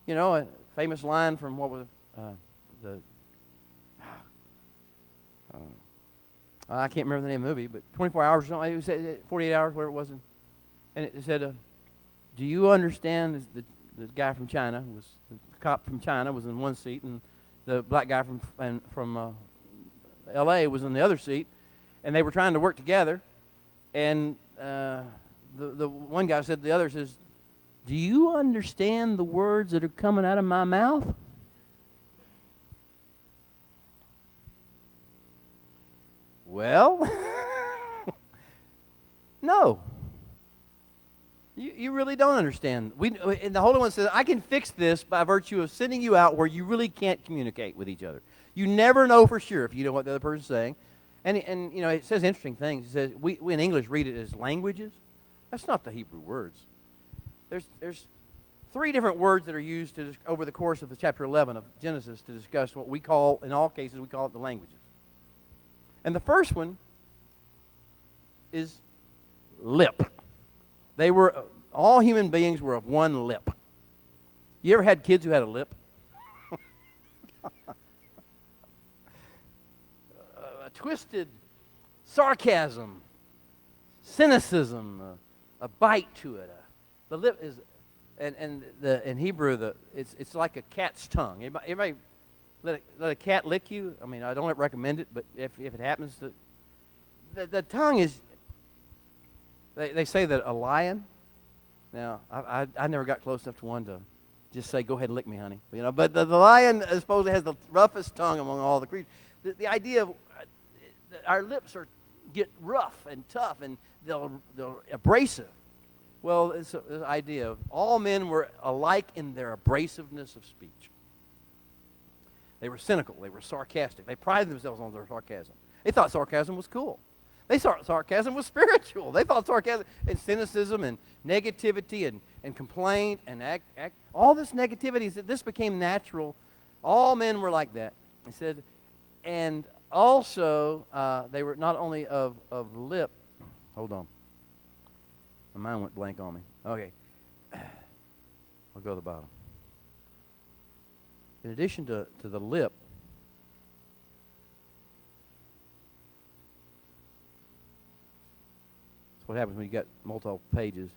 You know, a famous line from what was I can't remember the name of the movie, but 24 hours or something. It said 48 hours, whatever it was. And it said, do you understand the guy from China, the cop from China was in one seat, and the black guy from L.A. was in the other seat, and they were trying to work together, and the one guy said to the other, says, do you understand the words that are coming out of my mouth? Well, no. You really don't understand. And the Holy One says, I can fix this by virtue of sending you out where you really can't communicate with each other. You never know for sure if you know what the other person's saying. And you know, it says interesting things. It says, we in English read it as languages. That's not the Hebrew words. There's 3 different words that are used over the course of the chapter 11 of Genesis to discuss what we call, in all cases, we call it the languages. And the first one is lip. All human beings were of one lip. You ever had kids who had a lip? A twisted sarcasm, cynicism, a bite to it. The lip is, in Hebrew, it's like a cat's tongue. Everybody let a cat lick you? I mean, I don't recommend it, but if it happens, the tongue is. They say that a lion. Now, I never got close enough to one to just say, "Go ahead and lick me, honey." You know, but the lion supposedly has the roughest tongue among all the creatures. The idea of our lips get rough and tough, and they're abrasive. Well, it's the idea of all men were alike in their abrasiveness of speech. They were cynical. They were sarcastic. They prided themselves on their sarcasm. They thought sarcasm was cool. They thought sarcasm was spiritual. They thought sarcasm and cynicism and negativity and complaint and all this negativity, this became natural. All men were like that. He said, and also they were not only of lip. Hold on. My mind went blank on me. Okay. I'll go to the bottom. In addition to the lip, that's what happens when you got multiple pages.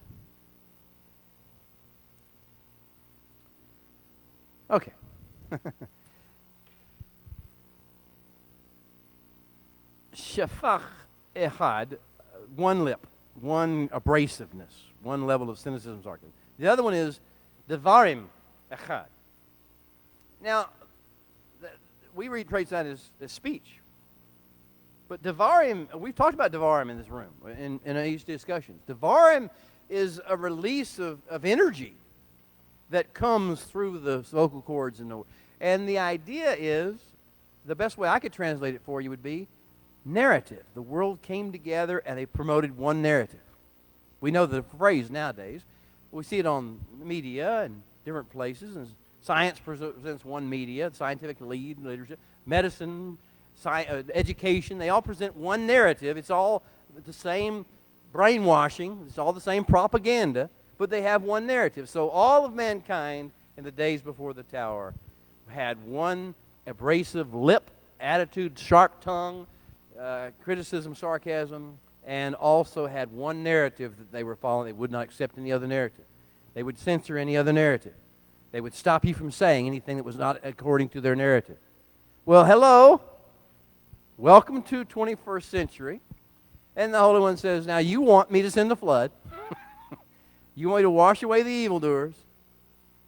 Okay. Shafach echad, one lip, one abrasiveness, one level of cynicism, sarcasm. The other one is devarim echad. Now, we read traits that as speech. But devarim, we've talked about devarim in this room, in these discussions. Devarim is a release of energy that comes through the vocal cords. And the idea is, the best way I could translate it for you would be narrative. The world came together and they promoted one narrative. We know the phrase nowadays. We see it on media and different places. And science presents one media, scientific leadership, medicine, education. They all present one narrative. It's all the same brainwashing. It's all the same propaganda, but they have one narrative. So all of mankind in the days before the tower had one abrasive lip, attitude, sharp tongue, criticism, sarcasm, and also had one narrative that they were following. They would not accept any other narrative. They would censor any other narrative. They would stop you from saying anything that was not according to their narrative. Well, hello. Welcome to 21st century. And the Holy One says, now you want me to send the flood. You want me to wash away the evildoers.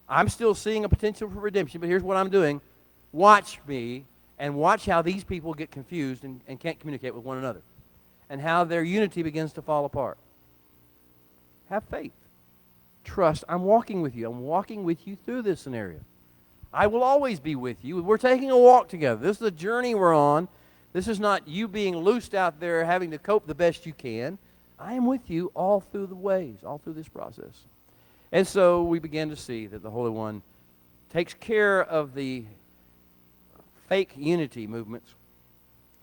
I'm still seeing a potential for redemption, but here's what I'm doing. Watch me and watch how these people get confused and can't communicate with one another, and how their unity begins to fall apart. Have faith. Trust. I'm walking with you. I'm walking with you through this scenario. I will always be with you. We're taking a walk together. This is a journey we're on. This is not you being loosed out there having to cope the best you can. I am with you all through the ways, all through this process. And so we begin to see that the Holy One takes care of the fake unity movements,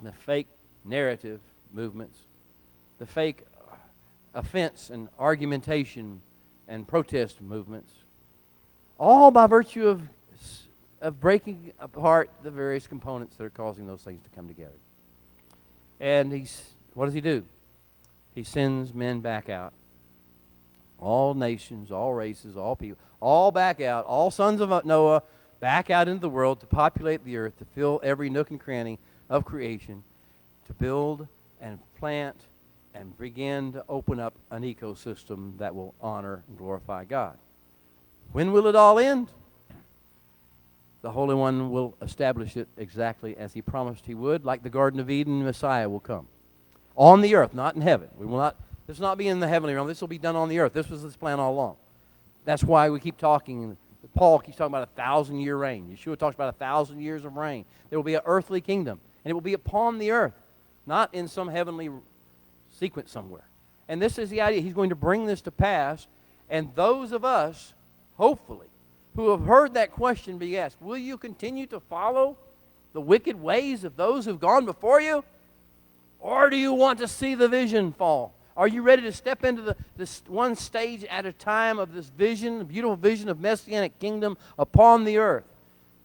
the fake narrative movements, the fake offense and argumentation and protest movements, all by virtue of breaking apart the various components that are causing those things to come together. And what does he do? He sends men back out. All nations, all races, all people, all back out, all sons of Noah back out into the world to populate the earth, to fill every nook and cranny of creation, to build and plant and begin to open up an ecosystem that will honor and glorify God. When will it all end? The Holy One will establish it exactly as he promised he would. Like the Garden of Eden, Messiah will come. On the earth, not in heaven. This will not be in the heavenly realm. This will be done on the earth. This was his plan all along. That's why we keep talking. Paul keeps talking about 1,000-year reign. Yeshua talks about 1,000 years of reign. There will be an earthly kingdom, and it will be upon the earth, not in some heavenly sequence somewhere. And this is the idea. He's going to bring this to pass, and those of us, hopefully, who have heard that question be asked, will you continue to follow the wicked ways of those who've gone before you? Or do you want to see the vision fall? Are you ready to step into this one stage at a time of this vision, the beautiful vision of Messianic kingdom upon the earth?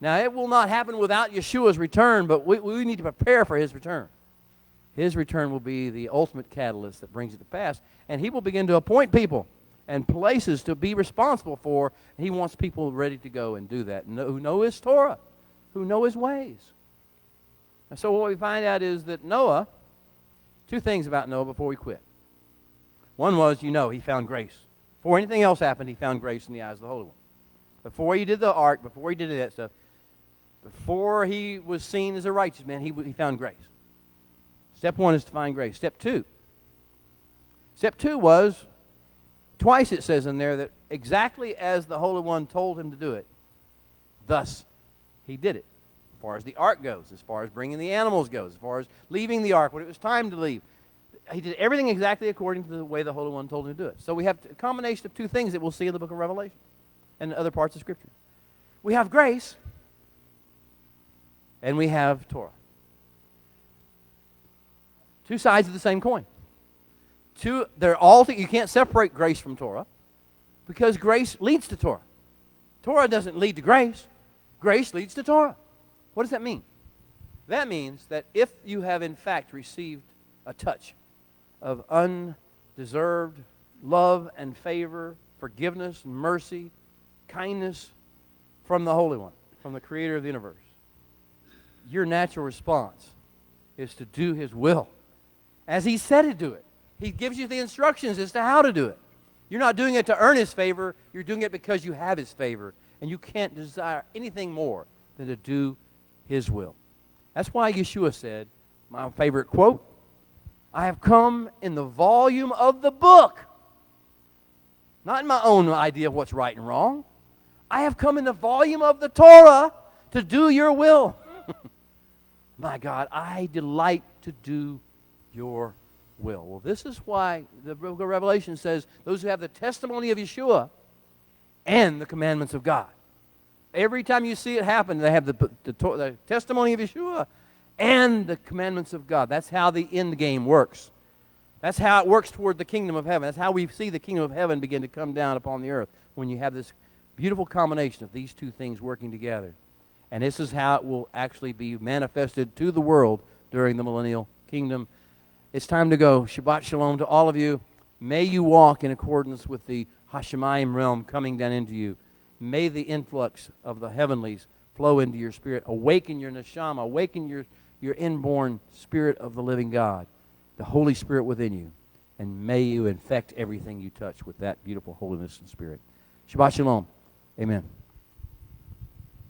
Now, it will not happen without Yeshua's return, but we need to prepare for his return. His return will be the ultimate catalyst that brings it to pass, and he will begin to appoint people and places to be responsible for. He wants people ready to go and do that, who know his Torah, who know his ways. And so what we find out is that Noah, two things about Noah before we quit. One was, he found grace. Before anything else happened, he found grace in the eyes of the Holy One. Before he did the ark, before he did that stuff, before he was seen as a righteous man, he found grace. Step one is to find grace. Step two was, twice it says in there that exactly as the Holy One told him to do it, thus he did it. As far as the ark goes, as far as bringing the animals goes, as far as leaving the ark when it was time to leave. He did everything exactly according to the way the Holy One told him to do it. So we have a combination of two things that we'll see in the book of Revelation and other parts of Scripture. We have grace, and we have Torah. Two sides of the same coin. They're all you can't separate grace from Torah, because grace leads to Torah. Torah doesn't lead to grace. Grace leads to Torah. What does that mean? That means that if you have in fact received a touch of undeserved love and favor, forgiveness, mercy, kindness from the Holy One, from the Creator of the universe, your natural response is to do his will as he said to do it. He gives you the instructions as to how to do it. You're not doing it to earn his favor. You're doing it because you have his favor, and you can't desire anything more than to do his will. That's why Yeshua said, my favorite quote, I have come in the volume of the book, not in my own idea of what's right and wrong. I have come in the volume of the Torah to do your will. My God, I delight to do your will. Well, this is why the book of Revelation says those who have the testimony of Yeshua and the commandments of God. Every time you see it happen, they have the testimony of Yeshua and the commandments of God. That's how the end game works. That's how it works toward the kingdom of heaven. That's how we see the kingdom of heaven begin to come down upon the earth, when you have this beautiful combination of these two things working together. And this is how it will actually be manifested to the world during the millennial kingdom. It's time to go. Shabbat shalom to all of you. May you walk in accordance with the Hashemayim realm coming down into you. May the influx of the heavenlies flow into your spirit. Awaken your neshama. Awaken your inborn spirit of the living God, the Holy Spirit within you. And may you infect everything you touch with that beautiful holiness and spirit. Shabbat shalom. Amen.